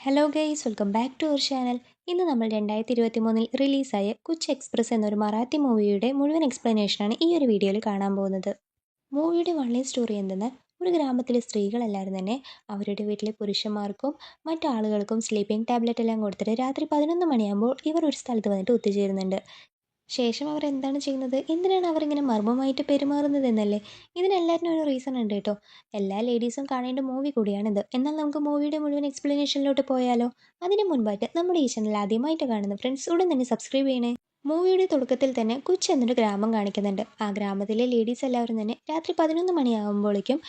Hello guys, welcome back to our channel. ഇന്ന് നമ്മൾ 2023 റിലീസായ കുച്ച് എക്സ്പ്രസ് എന്നൊരു മറാത്തി മൂവിയുടെ മുഴുവൻ എക്സ്പ്ലനേഷനാണ് ഈ ഒരു വീഡിയോയിൽ കാണാൻ പോകുന്നത്. മൂവിയുടെ വൺലൈൻ സ്റ്റോറി എന്തെന്ന്, ഒരു ഗ്രാമത്തിലെ സ്ത്രീകളെല്ലാവരും തന്നെ അവരുടെ വീട്ടിലെ പുരുഷന്മാർക്കും മറ്റാളുകൾക്കും സ്ലീപ്പിംഗ് ടാബ്ലറ്റ് എല്ലാം കൊടുത്തിട്ട് രാത്രി 11 മണിയാകുമ്പോൾ ഇവർ ഒരു സ്ഥലത്ത് വന്നിട്ട് ഒത്തുചേരുന്നുണ്ട്. ശേഷം അവർ എന്താണ് ചെയ്യുന്നത്, എന്തിനാണ് അവരിങ്ങനെ മർമ്മമായിട്ട് പെരുമാറുന്നത് എന്നല്ലേ. ഇതിനെല്ലാത്തിനും ഒരു റീസൺ ഉണ്ട് കേട്ടോ. എല്ലാ ലേഡീസും കാണേണ്ട മൂവി കൂടിയാണിത്. എന്നാൽ നമുക്ക് മൂവിയുടെ മുഴുവൻ എക്സ്പ്ലനേഷനിലോട്ട് പോയാലോ? അതിന് മുൻപായിട്ട് നമ്മുടെ ഈ ചാനൽ ആദ്യമായിട്ട് കാണുന്ന ഫ്രണ്ട്സ് ഉടൻ തന്നെ സബ്സ്ക്രൈബ് ചെയ്യണേ. മൂവിയുടെ തുടക്കത്തിൽ തന്നെ കുച്ച് എന്നൊരു ഗ്രാമം കാണിക്കുന്നുണ്ട്. ആ ഗ്രാമത്തിലെ ലേഡീസ് എല്ലാവരും തന്നെ രാത്രി 11 മണിയാകുമ്പോഴേക്കും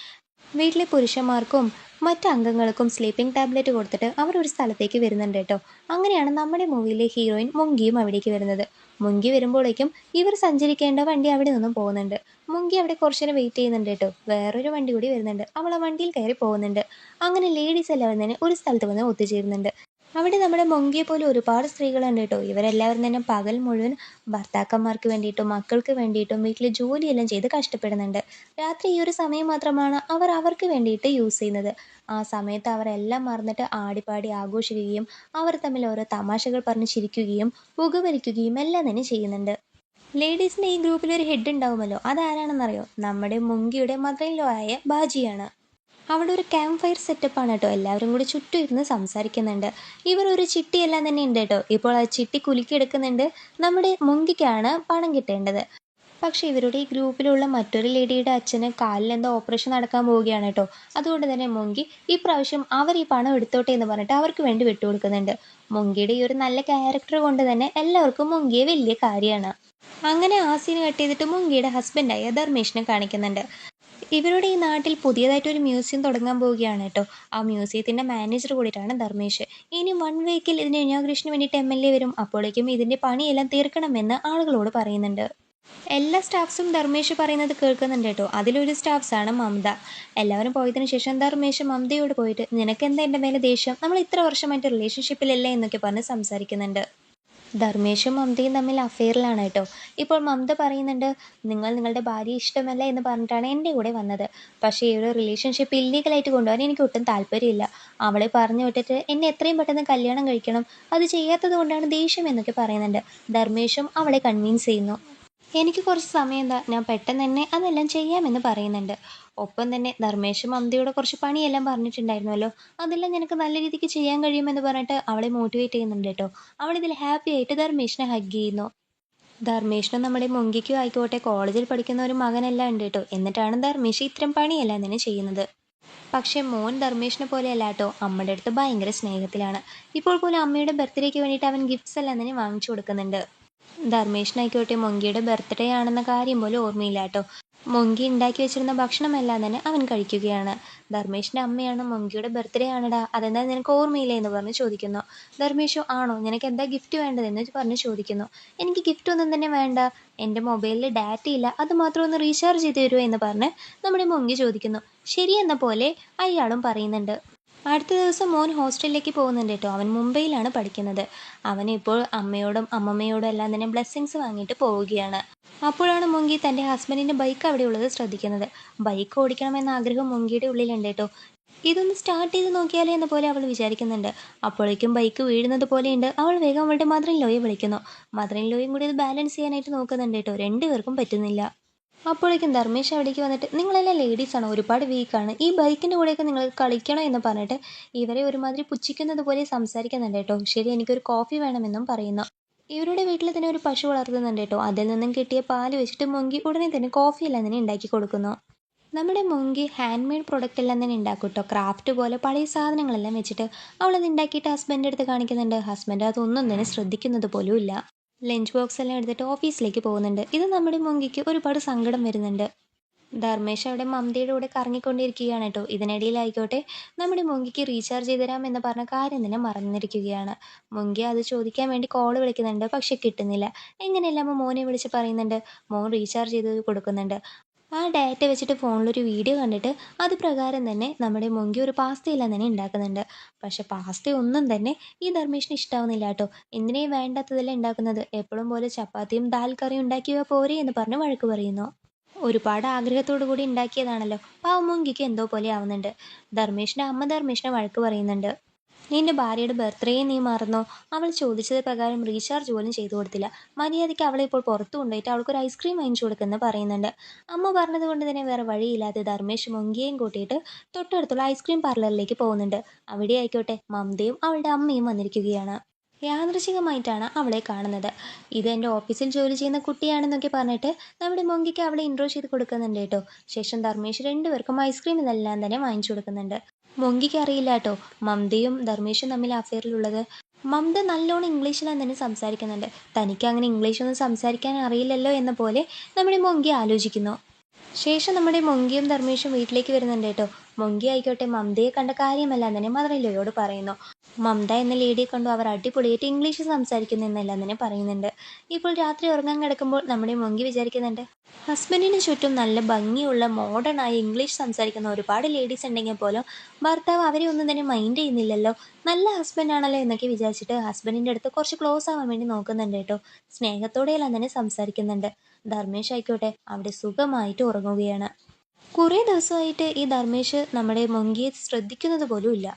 വീട്ടിലെ പുരുഷന്മാർക്കും മറ്റ് അംഗങ്ങൾക്കും സ്ലീപ്പിംഗ് ടാബ്ലറ്റ് കൊടുത്തിട്ട് അവർ ഒരു സ്ഥലത്തേക്ക് വരുന്നുണ്ട് കേട്ടോ. അങ്ങനെയാണ് നമ്മുടെ മൂവിയിലെ ഹീറോയിൻ മുങ്കിയും അവിടേക്ക് വരുന്നത്. മുങ്കി വരുമ്പോഴേക്കും ഇവർ സഞ്ചരിക്കേണ്ട വണ്ടി അവിടെ നിന്നും പോകുന്നുണ്ട്. മുങ്കി അവിടെ കുറച്ചു നേരം വെയിറ്റ് ചെയ്യുന്നുണ്ട് കേട്ടോ. വേറൊരു വണ്ടി കൂടി വരുന്നുണ്ട്. അവൾ ആ വണ്ടിയിൽ കയറി പോകുന്നുണ്ട്. അങ്ങനെ ലേഡീസ് എല്ലാവരും തന്നെ ഒരു സ്ഥലത്ത് വന്ന് ഒത്തുചേരുന്നുണ്ട്. അവിടെ നമ്മുടെ മുങ്കിയെ പോലെ ഒരുപാട് സ്ത്രീകളുണ്ട് കേട്ടോ. ഇവരെല്ലാവരും തന്നെ പകൽ മുഴുവൻ ഭർത്താക്കന്മാർക്ക് വേണ്ടിയിട്ടും മക്കൾക്ക് വേണ്ടിയിട്ടും വീട്ടിലെ ജോലിയെല്ലാം ചെയ്ത് കഷ്ടപ്പെടുന്നുണ്ട്. രാത്രി ഈ ഒരു സമയം മാത്രമാണ് അവർ അവർക്ക് വേണ്ടിയിട്ട് യൂസ് ചെയ്യുന്നത്. ആ സമയത്ത് അവരെല്ലാം മറന്നിട്ട് ആടിപ്പാടി ആഘോഷിക്കുകയും അവർ തമ്മിൽ ഓരോ തമാശകൾ പറഞ്ഞ് ചിരിക്കുകയും പുകവലിക്കുകയും എല്ലാം തന്നെ ചെയ്യുന്നുണ്ട്. ലേഡീസിൻ്റെ ഈ ഗ്രൂപ്പിൽ ഒരു ഹെഡ് ഉണ്ടാവുമല്ലോ, അതാരാണെന്നറിയോ? നമ്മുടെ മുങ്കിയുടെ മദർ ഇൻ ലോ ആയ ബാജിയാണ്. അവിടെ ഒരു ക്യാമ്പ് ഫയർ സെറ്റപ്പാണ് കേട്ടോ. എല്ലാവരും കൂടി ചുറ്റും ഇരുന്ന് സംസാരിക്കുന്നുണ്ട്. ഇവർ ഒരു ചിട്ടിയെല്ലാം തന്നെ ഉണ്ട് കേട്ടോ. ഇപ്പോൾ ആ ചിട്ടി കുലുക്കിയെടുക്കുന്നുണ്ട്. നമ്മുടെ മുങ്കിക്കാണ് പണം കിട്ടേണ്ടത്. പക്ഷേ ഇവരുടെ ഈ ഗ്രൂപ്പിലുള്ള മറ്റൊരു ലേഡിയുടെ അച്ഛന് കാലിൽ എന്തോ ഓപ്പറേഷൻ നടക്കാൻ പോവുകയാണ് കേട്ടോ. അതുകൊണ്ട് തന്നെ മുങ്കി ഈ പ്രാവശ്യം അവർ ഈ പണം എടുത്തോട്ടെ എന്ന് പറഞ്ഞിട്ട് അവർക്ക് വേണ്ടി വിട്ടുകൊടുക്കുന്നുണ്ട്. മുങ്കിയുടെ ഈ ഒരു നല്ല ക്യാരക്ടർ കൊണ്ട് തന്നെ എല്ലാവർക്കും മുങ്കിയെ വലിയ കാര്യമാണ്. അങ്ങനെ ആ സീൻ കട്ട് ചെയ്തിട്ട് മുങ്കിയുടെ ഹസ്ബൻഡായ ധർമ്മേഷിനെ കാണിക്കുന്നുണ്ട്. ഇവരുടെ ഈ നാട്ടിൽ പുതിയതായിട്ട് ഒരു മ്യൂസിയം തുടങ്ങാൻ പോവുകയാണ് കേട്ടോ. ആ മ്യൂസിയത്തിൻ്റെ മാനേജർ കൂടിയിട്ടാണ് ധർമ്മേഷ്. ഇനി 1 വീക്കിൽ ഇതിൻ്റെ ഇനോഗ്രേഷന് വേണ്ടിയിട്ട് MLA വരും. അപ്പോഴേക്കും ഇതിൻ്റെ പണിയെല്ലാം തീർക്കണമെന്ന് ആളുകളോട് പറയുന്നുണ്ട്. എല്ലാ സ്റ്റാഫ്സും ധർമ്മേഷ് പറയുന്നത് കേൾക്കുന്നുണ്ട് കേട്ടോ. അതിലൊരു സ്റ്റാഫ്സാണ് മമത. എല്ലാവരും പോയതിനു ശേഷം ധർമ്മേഷ് മമതയോട് പോയിട്ട്, നിനക്കെന്താ എൻ്റെ മേലെ ദേഷ്യം, നമ്മൾ ഇത്ര വർഷമായിട്ട് റിലേഷൻഷിപ്പിലല്ലേ എന്നൊക്കെ പറഞ്ഞ് സംസാരിക്കുന്നുണ്ട്. ധർമ്മേഷും മമതയും തമ്മിൽ അഫെയറിലാണ് കേട്ടോ. ഇപ്പോൾ മമത പറയുന്നുണ്ട്, നിങ്ങളുടെ ഭാര്യയെ ഇഷ്ടമല്ല എന്ന് പറഞ്ഞിട്ടാണ് എൻ്റെ കൂടെ വന്നത്. പക്ഷേ ഈ ഒരു റിലേഷൻഷിപ്പ് ഇല്ലീഗലായിട്ട് കൊണ്ടുപോകാൻ എനിക്ക് ഒട്ടും താല്പര്യമില്ല. അവളെ പറഞ്ഞു വിട്ടിട്ട് എന്നെ എത്രയും പെട്ടെന്ന് കല്യാണം കഴിക്കണം. അത് ചെയ്യാത്തത് കൊണ്ടാണ് ദേഷ്യം എന്നൊക്കെ പറയുന്നുണ്ട്. ധർമ്മേഷും അവളെ കൺവിൻസ് ചെയ്യുന്നു. എനിക്ക് കുറച്ച് സമയം എന്താ, ഞാൻ പെട്ടെന്ന് തന്നെ അതെല്ലാം ചെയ്യാമെന്ന് പറയുന്നുണ്ട്. ഒപ്പം തന്നെ ധർമ്മേഷ് മമതയോട് കുറച്ച് പണിയെല്ലാം പറഞ്ഞിട്ടുണ്ടായിരുന്നല്ലോ, അതെല്ലാം നിനക്ക് നല്ല രീതിക്ക് ചെയ്യാൻ കഴിയുമെന്ന് പറഞ്ഞിട്ട് അവളെ മോട്ടിവേറ്റ് ചെയ്യുന്നുണ്ട് കേട്ടോ. അവളിതിൽ ഹാപ്പി ആയിട്ട് ധർമ്മേഷിനെ ഹഗ് ചെയ്യുന്നു. ധർമ്മേഷിനും നമ്മുടെ മുങ്കിക്കും ആയിക്കോട്ടെ കോളേജിൽ പഠിക്കുന്ന ഒരു മകനെല്ലാം ഉണ്ട് കേട്ടോ. എന്നിട്ടാണ് ധർമ്മേഷ് ഇത്തരം പണിയെല്ലാം തന്നെ ചെയ്യുന്നത്. പക്ഷേ മോൻ ധർമ്മേഷിനെ പോലെയല്ല കേട്ടോ. അമ്മയുടെ അടുത്ത് ഭയങ്കര സ്നേഹത്തിലാണ്. ഇപ്പോൾ പോലും അമ്മയുടെ ബർത്ത്ഡേക്ക് വേണ്ടിയിട്ട് അവൻ ഗിഫ്റ്റ്സ് എല്ലാം തന്നെ വാങ്ങിച്ചു കൊടുക്കുന്നുണ്ട്. ധർമ്മേഷിനായിക്കോട്ടെ മൊങ്കിയുടെ ബർത്ത്ഡേ ആണെന്ന കാര്യം പോലും ഓർമ്മയില്ല കേട്ടോ. മൊങ്കി ഉണ്ടാക്കി വെച്ചിരുന്ന ഭക്ഷണമെല്ലാം തന്നെ അവൻ കഴിക്കുകയാണ്. ധർമ്മേഷിൻ്റെ അമ്മയാണ്, മൊങ്കിയുടെ ബർത്ത്ഡേ ആണെടാ, അതെന്താ നിനക്ക് ഓർമ്മയില്ലേ എന്ന് പറഞ്ഞ് ചോദിക്കുന്നു. ധർമ്മേഷു, ആണോ, നിനക്ക് എന്താ ഗിഫ്റ്റ് വേണ്ടതെന്ന് പറഞ്ഞ് ചോദിക്കുന്നു. എനിക്ക് ഗിഫ്റ്റ് ഒന്നും തന്നെ വേണ്ട, എൻ്റെ മൊബൈലിൽ ഡാറ്റ ഇല്ല, അത് മാത്രം ഒന്ന് റീചാർജ് ചെയ്ത് തരുമോ എന്ന് പറഞ്ഞ് നമ്മുടെ മൊങ്കി ചോദിക്കുന്നു. ശരിയെന്ന പോലെ അയാളും പറയുന്നുണ്ട്. അടുത്ത ദിവസം മോൻ ഹോസ്റ്റലിലേക്ക് പോകുന്നുണ്ട് കേട്ടോ. അവൻ മുംബൈയിലാണ് പഠിക്കുന്നത്. അവനിപ്പോൾ അമ്മയോടും അമ്മമ്മയോടും എല്ലാം തന്നെ ബ്ലെസ്സിങ്സ് വാങ്ങിയിട്ട് പോവുകയാണ്. അപ്പോഴാണ് മുങ്കി തൻ്റെ ഹസ്ബൻഡിൻ്റെ ബൈക്ക് അവിടെ ഉള്ളത് ശ്രദ്ധിക്കുന്നത്. ബൈക്ക് ഓടിക്കണമെന്ന ആഗ്രഹം മുങ്കിയുടെ ഉള്ളിലുണ്ട് കേട്ടോ. ഇതൊന്ന് സ്റ്റാർട്ട് ചെയ്ത് നോക്കിയാലോ എന്ന പോലെ അവൾ വിചാരിക്കുന്നുണ്ട്. അപ്പോഴേക്കും ബൈക്ക് വീഴുന്നത് പോലെയുണ്ട്. അവൾ വേഗം അവളുടെ മദർ ഇൻ ലോയെ വിളിക്കുന്നു. മദർ ഇൻ ലോയും കൂടി ഇത് ബാലൻസ് ചെയ്യാനായിട്ട് നോക്കുന്നുണ്ട് കേട്ടോ. രണ്ടുപേർക്കും പറ്റുന്നില്ല. അപ്പോഴേക്കും ധർമ്മേഷ് അവിടേക്ക് വന്നിട്ട്, നിങ്ങളെല്ലാം ലേഡീസാണ്, ഒരുപാട് വീക്കാണ്, ഈ ബൈക്കിൻ്റെ കൂടെയൊക്കെ നിങ്ങൾ കളിക്കണോ എന്ന് പറഞ്ഞിട്ട് ഇവരെ ഒരുമാതിരി പുച്ഛിക്കുന്നത് പോലെ സംസാരിക്കുന്നുണ്ട് കേട്ടോ. ശരി, എനിക്കൊരു കോഫി വേണമെന്നും പറയുന്നു. ഇവരുടെ വീട്ടിൽ തന്നെ ഒരു പശു വളർത്തുന്നുണ്ട് കേട്ടോ. അതിൽ നിന്നും കിട്ടിയ പാല് വെച്ചിട്ട് മുങ്കി ഉടനെ തന്നെ കോഫി എല്ലാം തന്നെ ഉണ്ടാക്കി കൊടുക്കുന്നു. നമ്മുടെ മുങ്കി ഹാൻഡ് മെയ്ഡ് പ്രൊഡക്റ്റ് എല്ലാം തന്നെ ഉണ്ടാക്കും കേട്ടോ. ക്രാഫ്റ്റ് പോലെ പഴയ സാധനങ്ങളെല്ലാം വെച്ചിട്ട് അവളത് ഉണ്ടാക്കിയിട്ട് ഹസ്ബൻഡിൻ്റെ അടുത്ത് കാണിക്കുന്നുണ്ട്. ഹസ്ബൻഡ് അതൊന്നും തന്നെ ശ്രദ്ധിക്കുന്നത് പോലും ഇല്ല. ലഞ്ച് ബോക്സ് എല്ലാം എടുത്തിട്ട് ഓഫീസിലേക്ക് പോകുന്നുണ്ട്. ഇത് നമ്മുടെ മുങ്കിക്ക് ഒരുപാട് സങ്കടം വരുന്നുണ്ട്. ധർമ്മേഷ് അവിടെ മമതയുടെ കൂടെ കറങ്ങിക്കൊണ്ടിരിക്കുകയാണ് കേട്ടോ. ഇതിനിടയിലായിക്കോട്ടെ നമ്മുടെ മുങ്കിക്ക് റീചാർജ് ചെയ്ത് തരാം എന്ന് പറഞ്ഞ കാര്യം തന്നെ മറന്നിരിക്കുകയാണ്. മുങ്കി അത് ചോദിക്കാൻ വേണ്ടി കോൾ വിളിക്കുന്നുണ്ട്, പക്ഷെ കിട്ടുന്നില്ല. എങ്ങനെയല്ലാമോ മോനെ വിളിച്ച് പറയുന്നുണ്ട്. മോൻ റീചാർജ് ചെയ്ത് കൊടുക്കുന്നുണ്ട്. ആ ഡാറ്റ വെച്ചിട്ട് ഫോണിലൊരു വീഡിയോ കണ്ടിട്ട് അത് പ്രകാരം തന്നെ നമ്മുടെ മുങ്കി ഒരു പാസ്തയെല്ലാം തന്നെ ഉണ്ടാക്കുന്നുണ്ട്. പക്ഷെ പാസ്ത ഒന്നും തന്നെ ഈ ധർമ്മേഷിന് ഇഷ്ടാവുന്നില്ല കേട്ടോ. എന്തിനേ വേണ്ടാത്തതെല്ലാം ഉണ്ടാക്കുന്നത്, എപ്പോഴും പോലെ ചപ്പാത്തിയും ദാൽ കറിയും ഉണ്ടാക്കിയവ പോരെ എന്ന് പറഞ്ഞ് വഴക്ക് പറയുന്നു. ഒരുപാട് ആഗ്രഹത്തോടു കൂടി ഉണ്ടാക്കിയതാണല്ലോ. പാവം മുങ്കിക്ക് എന്തോ പോലെ ആവുന്നുണ്ട്. ധർമ്മേഷിൻ്റെ അമ്മ ധർമ്മേഷിനെ വഴക്ക് പറയുന്നുണ്ട്. നിന്റെ ഭാര്യയുടെ ബർത്ത്ഡേ നീ മറന്നോ? അവൾ ചോദിച്ചത് പ്രകാരം റീചാർജ് പോലും ചെയ്തു കൊടുത്തില്ല. മര്യാദയ്ക്ക് അവളെ ഇപ്പോൾ പുറത്തു കൊണ്ടുപോയിട്ട് അവൾക്കൊരു ഐസ്ക്രീം വാങ്ങിച്ചു കൊടുക്കുമെന്ന് പറയുന്നുണ്ട്. അമ്മ പറഞ്ഞത് കൊണ്ട് തന്നെ വേറെ വഴിയില്ലാതെ ധർമ്മേഷ് മൊങ്കിയെയും കൂട്ടിയിട്ട് തൊട്ടടുത്തുള്ള ഐസ്ക്രീം പാർലറിലേക്ക് പോകുന്നുണ്ട്. അവിടെ ആയിക്കോട്ടെ മമതയും അവളുടെ അമ്മയും വന്നിരിക്കുകയാണ്. യാദൃശികമായിട്ടാണ് അവളെ കാണുന്നത്. ഇത് എൻ്റെ ഓഫീസിൽ ജോലി ചെയ്യുന്ന കുട്ടിയാണെന്നൊക്കെ പറഞ്ഞിട്ട് നമ്മുടെ മൊങ്കിക്ക് അവളെ ഇൻട്രോ ചെയ്ത് കൊടുക്കുന്നുണ്ട് കേട്ടോ. ശേഷം ധർമ്മേഷ് രണ്ടുപേർക്കും ഐസ്ക്രീം ഇതെല്ലാം തന്നെ വാങ്ങിച്ചു കൊടുക്കുന്നുണ്ട്. മൊങ്കിക്ക് അറിയില്ല കേട്ടോ മമതയും ധർമ്മേഷും തമ്മിൽ അഫെയറിലുള്ളത്. മമത നല്ലോണം ഇംഗ്ലീഷിലാണ് തന്നെ സംസാരിക്കുന്നുണ്ട്. തനിക്ക് അങ്ങനെ ഇംഗ്ലീഷൊന്നും സംസാരിക്കാൻ അറിയില്ലല്ലോ എന്ന പോലെ നമ്മുടെ മൊങ്കി ആലോചിക്കുന്നു. ശേഷം നമ്മുടെ മൊങ്കിയും ധർമ്മേഷും വീട്ടിലേക്ക് വരുന്നുണ്ട് കേട്ടോ. മൊങ്കി ആയിക്കോട്ടെ മമതയെ കണ്ട കാര്യമെല്ലാം തന്നെ മദർ-ഇൻ-ലോയോട് പറയുന്നു. മമത എന്ന ലേഡിയെ കണ്ടു അവർ അടിപൊളിയായിട്ട് ഇംഗ്ലീഷ് സംസാരിക്കുന്നു എന്നെല്ലാം തന്നെ പറയുന്നുണ്ട്. ഇപ്പോൾ രാത്രി ഉറങ്ങാൻ കിടക്കുമ്പോൾ നമ്മുടെ മൊങ്കി വിചാരിക്കുന്നുണ്ട്, ഹസ്ബൻഡിന് ചുറ്റും നല്ല ഭംഗിയുള്ള മോഡേണായ ഇംഗ്ലീഷ് സംസാരിക്കുന്ന ഒരുപാട് ലേഡീസ് ഉണ്ടെങ്കിൽ പോലും ഭർത്താവ് അവരെ ഒന്നും തന്നെ മൈൻഡ് ചെയ്യുന്നില്ലല്ലോ, നല്ല ഹസ്ബൻഡാണല്ലോ എന്നൊക്കെ വിചാരിച്ചിട്ട് ഹസ്ബൻഡിൻ്റെ അടുത്ത് കുറച്ച് ക്ലോസ് ആവാൻ വേണ്ടി നോക്കുന്നുണ്ട് കേട്ടോ. സ്നേഹത്തോടെയെല്ലാം തന്നെ സംസാരിക്കുന്നുണ്ട്. ധർമ്മേഷ് ആയിക്കോട്ടെ അവിടെ സുഖമായിട്ട് ഉറങ്ങുകയാണ്. കുറേ ദിവസമായിട്ട് ഈ ധർമ്മേഷ് നമ്മുടെ മൊങ്കിയെ ശ്രദ്ധിക്കുന്നത് പോലും ഇല്ല.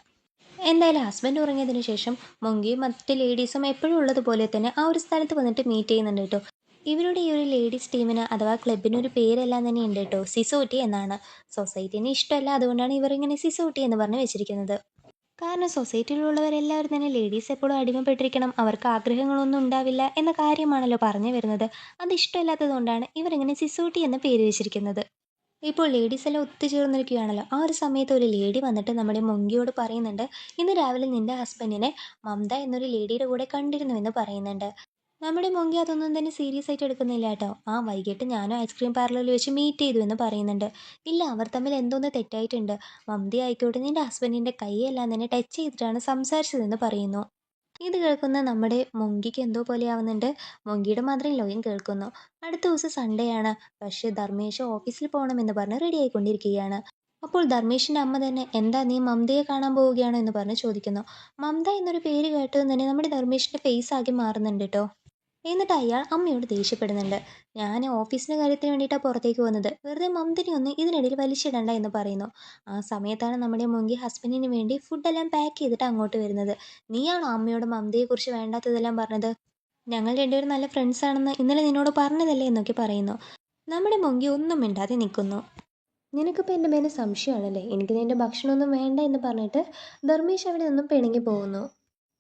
എന്തായാലും ഹസ്ബൻഡ് ഉറങ്ങിയതിന് ശേഷം മൊങ്കിയും മറ്റ് ലേഡീസും എപ്പോഴും ഉള്ളതുപോലെ തന്നെ ആ ഒരു സ്ഥലത്ത് വന്നിട്ട് മീറ്റ് ചെയ്യുന്നുണ്ട് കേട്ടോ. ഇവരുടെ ഈ ഒരു ലേഡീസ് ടീമിന് അഥവാ ക്ലബിന് ഒരു പേരെല്ലാം തന്നെ ഉണ്ട് കേട്ടോ, സിസോട്ടി എന്നാണ്. സൊസൈറ്റീനെ ഇഷ്ടമല്ല, അതുകൊണ്ടാണ് ഇവർ ഇങ്ങനെ സിസോട്ടി എന്ന് പറഞ്ഞ് വെച്ചിരിക്കുന്നത്. കാരണം സൊസൈറ്റിയിലുള്ളവരെല്ലാവരും തന്നെ ലേഡീസ് എപ്പോഴും അടിമപ്പെട്ടിരിക്കണം, അവർക്ക് ആഗ്രഹങ്ങളൊന്നും ഉണ്ടാവില്ല എന്ന കാര്യമാണല്ലോ പറഞ്ഞു വരുന്നത്. അത് ഇഷ്ടമല്ലാത്തത് കൊണ്ടാണ് ഇവരിങ്ങനെ സിസോട്ടി എന്ന പേര് വെച്ചിരിക്കുന്നത്. ഇപ്പോൾ ലേഡീസ് എല്ലാം ഒത്തുചേർന്നിരിക്കുകയാണല്ലോ. ആ ഒരു സമയത്ത് ഒരു ലേഡി വന്നിട്ട് നമ്മുടെ മൊങ്കിയോട് പറയുന്നുണ്ട്, ഇന്ന് രാവിലെ നിന്റെ ഹസ്ബൻഡിനെ മമത എന്നൊരു ലേഡിയുടെ കൂടെ കണ്ടിരുന്നുവെന്ന് പറയുന്നുണ്ട്. നമ്മുടെ മൊങ്കി അതൊന്നും തന്നെ സീരിയസ് ആയിട്ട് എടുക്കുന്നില്ല കേട്ടോ. ആ വൈകിട്ട് ഞാനും ഐസ്ക്രീം പാർലറിൽ വെച്ച് മീറ്റ് ചെയ്തു എന്ന് പറയുന്നുണ്ട്. ഇല്ല, അവർ തമ്മിൽ എന്തോന്ന് തെറ്റായിട്ടുണ്ട്. മമത ആയിക്കോട്ടെ നിന്റെ ഹസ്ബൻഡിൻ്റെ കൈയെല്ലാം തന്നെ ടച്ച് ചെയ്തിട്ടാണ് സംസാരിച്ചതെന്ന് പറയുന്നു. ഇത് കേൾക്കുന്ന നമ്മുടെ മൊങ്കിക്ക് എന്തോ പോലെ ആവുന്നുണ്ട്. മൊങ്കിയുടെ മദർ-ഇൻ-ലോയും കേൾക്കുന്നു. അടുത്ത ദിവസം സൺഡേ ആണ്. പക്ഷേ ധർമ്മേഷ് ഓഫീസിൽ പോകണമെന്ന് പറഞ്ഞ് റെഡി ആയിക്കൊണ്ടിരിക്കുകയാണ്. അപ്പോൾ ധർമ്മേഷിൻ്റെ അമ്മ തന്നെ, എന്താ നീ മമതയെ കാണാൻ പോവുകയാണോ എന്ന് പറഞ്ഞ് ചോദിക്കുന്നു. മമത എന്നൊരു പേര് കേട്ടതും തന്നെ നമ്മുടെ ധർമ്മേഷിൻ്റെ ഫേസ് ആകെ മാറുന്നുണ്ട് കേട്ടോ. എന്നിട്ട് അയാൾ അമ്മയോട് ദേഷ്യപ്പെടുന്നുണ്ട്. ഞാൻ ഓഫീസിൻ്റെ കാര്യത്തിന് വേണ്ടിയിട്ടാണ് പുറത്തേക്ക് വന്നത്, വെറുതെ മമതനെ ഒന്ന് ഇതിനിടയിൽ വലിച്ചിടണ്ട എന്ന് പറയുന്നു. ആ സമയത്താണ് നമ്മുടെ മൊങ്കി ഹസ്ബൻഡിന് വേണ്ടി ഫുഡെല്ലാം പാക്ക് ചെയ്തിട്ട് അങ്ങോട്ട് വരുന്നത്. നീയാണോ അമ്മയോട് മമതയെക്കുറിച്ച് വേണ്ടാത്തതെല്ലാം പറഞ്ഞത്? ഞങ്ങൾ രണ്ടുപേരും നല്ല ഫ്രണ്ട്സ് ആണെന്ന് ഇന്നലെ നിന്നോട് പറഞ്ഞതല്ലേ എന്നൊക്കെ പറയുന്നു. നമ്മുടെ മൊങ്കി ഒന്നും മിണ്ടാതെ നിൽക്കുന്നു. നിനക്കിപ്പോൾ എൻ്റെ മേലെ സംശയമാണല്ലേ, എനിക്ക് നിൻ്റെ ഭക്ഷണമൊന്നും വേണ്ട എന്ന് പറഞ്ഞിട്ട് ധർമ്മേഷ് അവിടെ നിന്നും പിണങ്ങി പോകുന്നു.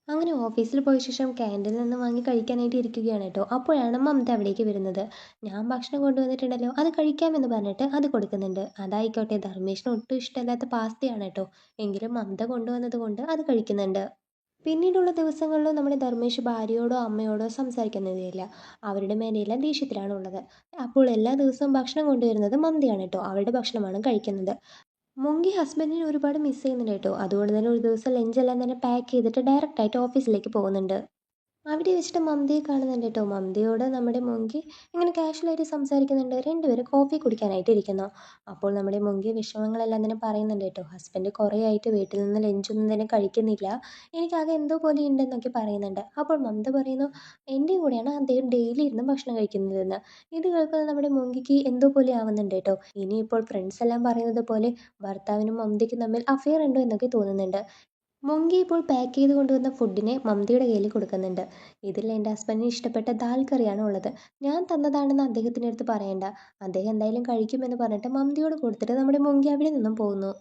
അങ്ങനെ ഓഫീസിൽ പോയ ശേഷം ക്യാൻറ്റീനിൽ നിന്ന് വാങ്ങി കഴിക്കാനായിട്ട് ഇരിക്കുകയാണ് കേട്ടോ. അപ്പോഴാണ് മമത അവിടേക്ക് വരുന്നത്. ഞാൻ ഭക്ഷണം കൊണ്ടുവന്നിട്ടുണ്ടല്ലോ, അത് കഴിക്കാമെന്ന് പറഞ്ഞിട്ട് അത് കൊടുക്കുന്നുണ്ട്. അതായിക്കോട്ടെ ധർമ്മേഷിന് ഒട്ടും ഇഷ്ടമല്ലാത്ത പാസ്തയാണ് കേട്ടോ. എങ്കിലും മമത കൊണ്ടുവന്നത് കൊണ്ട് അത് കഴിക്കുന്നുണ്ട്. പിന്നീടുള്ള ദിവസങ്ങളിലും നമ്മുടെ ധർമ്മേഷ് ഭാര്യയോടോ അമ്മയോടോ സംസാരിക്കുന്നതേയില്ല. അവരുടെ മേലെയെല്ലാം ദേഷ്യത്തിലാണ് ഉള്ളത്. അപ്പോൾ എല്ലാ ദിവസവും ഭക്ഷണം കൊണ്ടുവരുന്നത് മമതയാണ് കേട്ടോ. അവരുടെ ഭക്ഷണമാണ് കഴിക്കുന്നത്. മുങ്കി ഹസ്ബൻഡിനെ ഒരുപാട് മിസ് ചെയ്യുന്നുണ്ട് കേട്ടോ. അതുകൊണ്ട് തന്നെ ഒരു ദിവസം ലഞ്ചെല്ലാം തന്നെ പാക്ക് ചെയ്തിട്ട് ഡയറക്റ്റായിട്ട് ഓഫീസിലേക്ക് പോകുന്നുണ്ട്. അവിടെ വെച്ചിട്ട് മമതയെ കാണുന്നുണ്ട് കേട്ടോ. മമതയോട് നമ്മുടെ മൊങ്കി ഇങ്ങനെ കാഷ്വലായിട്ട് സംസാരിക്കുന്നുണ്ട്. രണ്ടുപേരും കോഫി കുടിക്കാനായിട്ട് ഇരിക്കുന്നു. അപ്പോൾ നമ്മുടെ മൊങ്കി വിഷമങ്ങളെല്ലാം തന്നെ പറയുന്നുണ്ട് കേട്ടോ. ഹസ്ബൻഡ് കുറേ ആയിട്ട് വീട്ടിൽ നിന്ന് ലഞ്ചൊന്നും തന്നെ കഴിക്കുന്നില്ല, എനിക്കാകെ എന്തോ പോലെ ഉണ്ടെന്നൊക്കെ പറയുന്നുണ്ട്. അപ്പോൾ മമത പറയുന്നു, എൻ്റെ കൂടെയാണ് അദ്ദേഹം ഡെയിലി ഇരുന്ന് ഭക്ഷണം കഴിക്കുന്നതെന്ന്. ഇത് കേൾക്കുന്നത് നമ്മുടെ മൊങ്കിക്ക് എന്തോ പോലെ ആവുന്നുണ്ട് കേട്ടോ. ഇനിയിപ്പോൾ ഫ്രണ്ട്സ് എല്ലാം പറയുന്നത് പോലെ ഭർത്താവിനും മമതയ്ക്കും തമ്മിൽ അഫെയർ ഉണ്ടോ എന്നൊക്കെ തോന്നുന്നുണ്ട്. മൊങ്കി ഇപ്പോൾ പാക്ക് ചെയ്ത് കൊണ്ടുവന്ന ഫുഡിനെ മമതയുടെ കയ്യിൽ കൊടുക്കുന്നുണ്ട്. ഇതിൽ എൻ്റെ ഹസ്ബൻഡിന് ഇഷ്ടപ്പെട്ട ദാൽ കറിയാണ് ഉള്ളത്. ഞാൻ തന്നതാണെന്ന് അദ്ദേഹത്തിൻ്റെ അടുത്ത് പറയണ്ട, അദ്ദേഹം എന്തായാലും കഴിക്കുമെന്ന് പറഞ്ഞിട്ട് മമതയോട് കൊടുത്തിട്ട് നമ്മുടെ മൊങ്കി അവിടെ നിന്നും പോകുന്നു.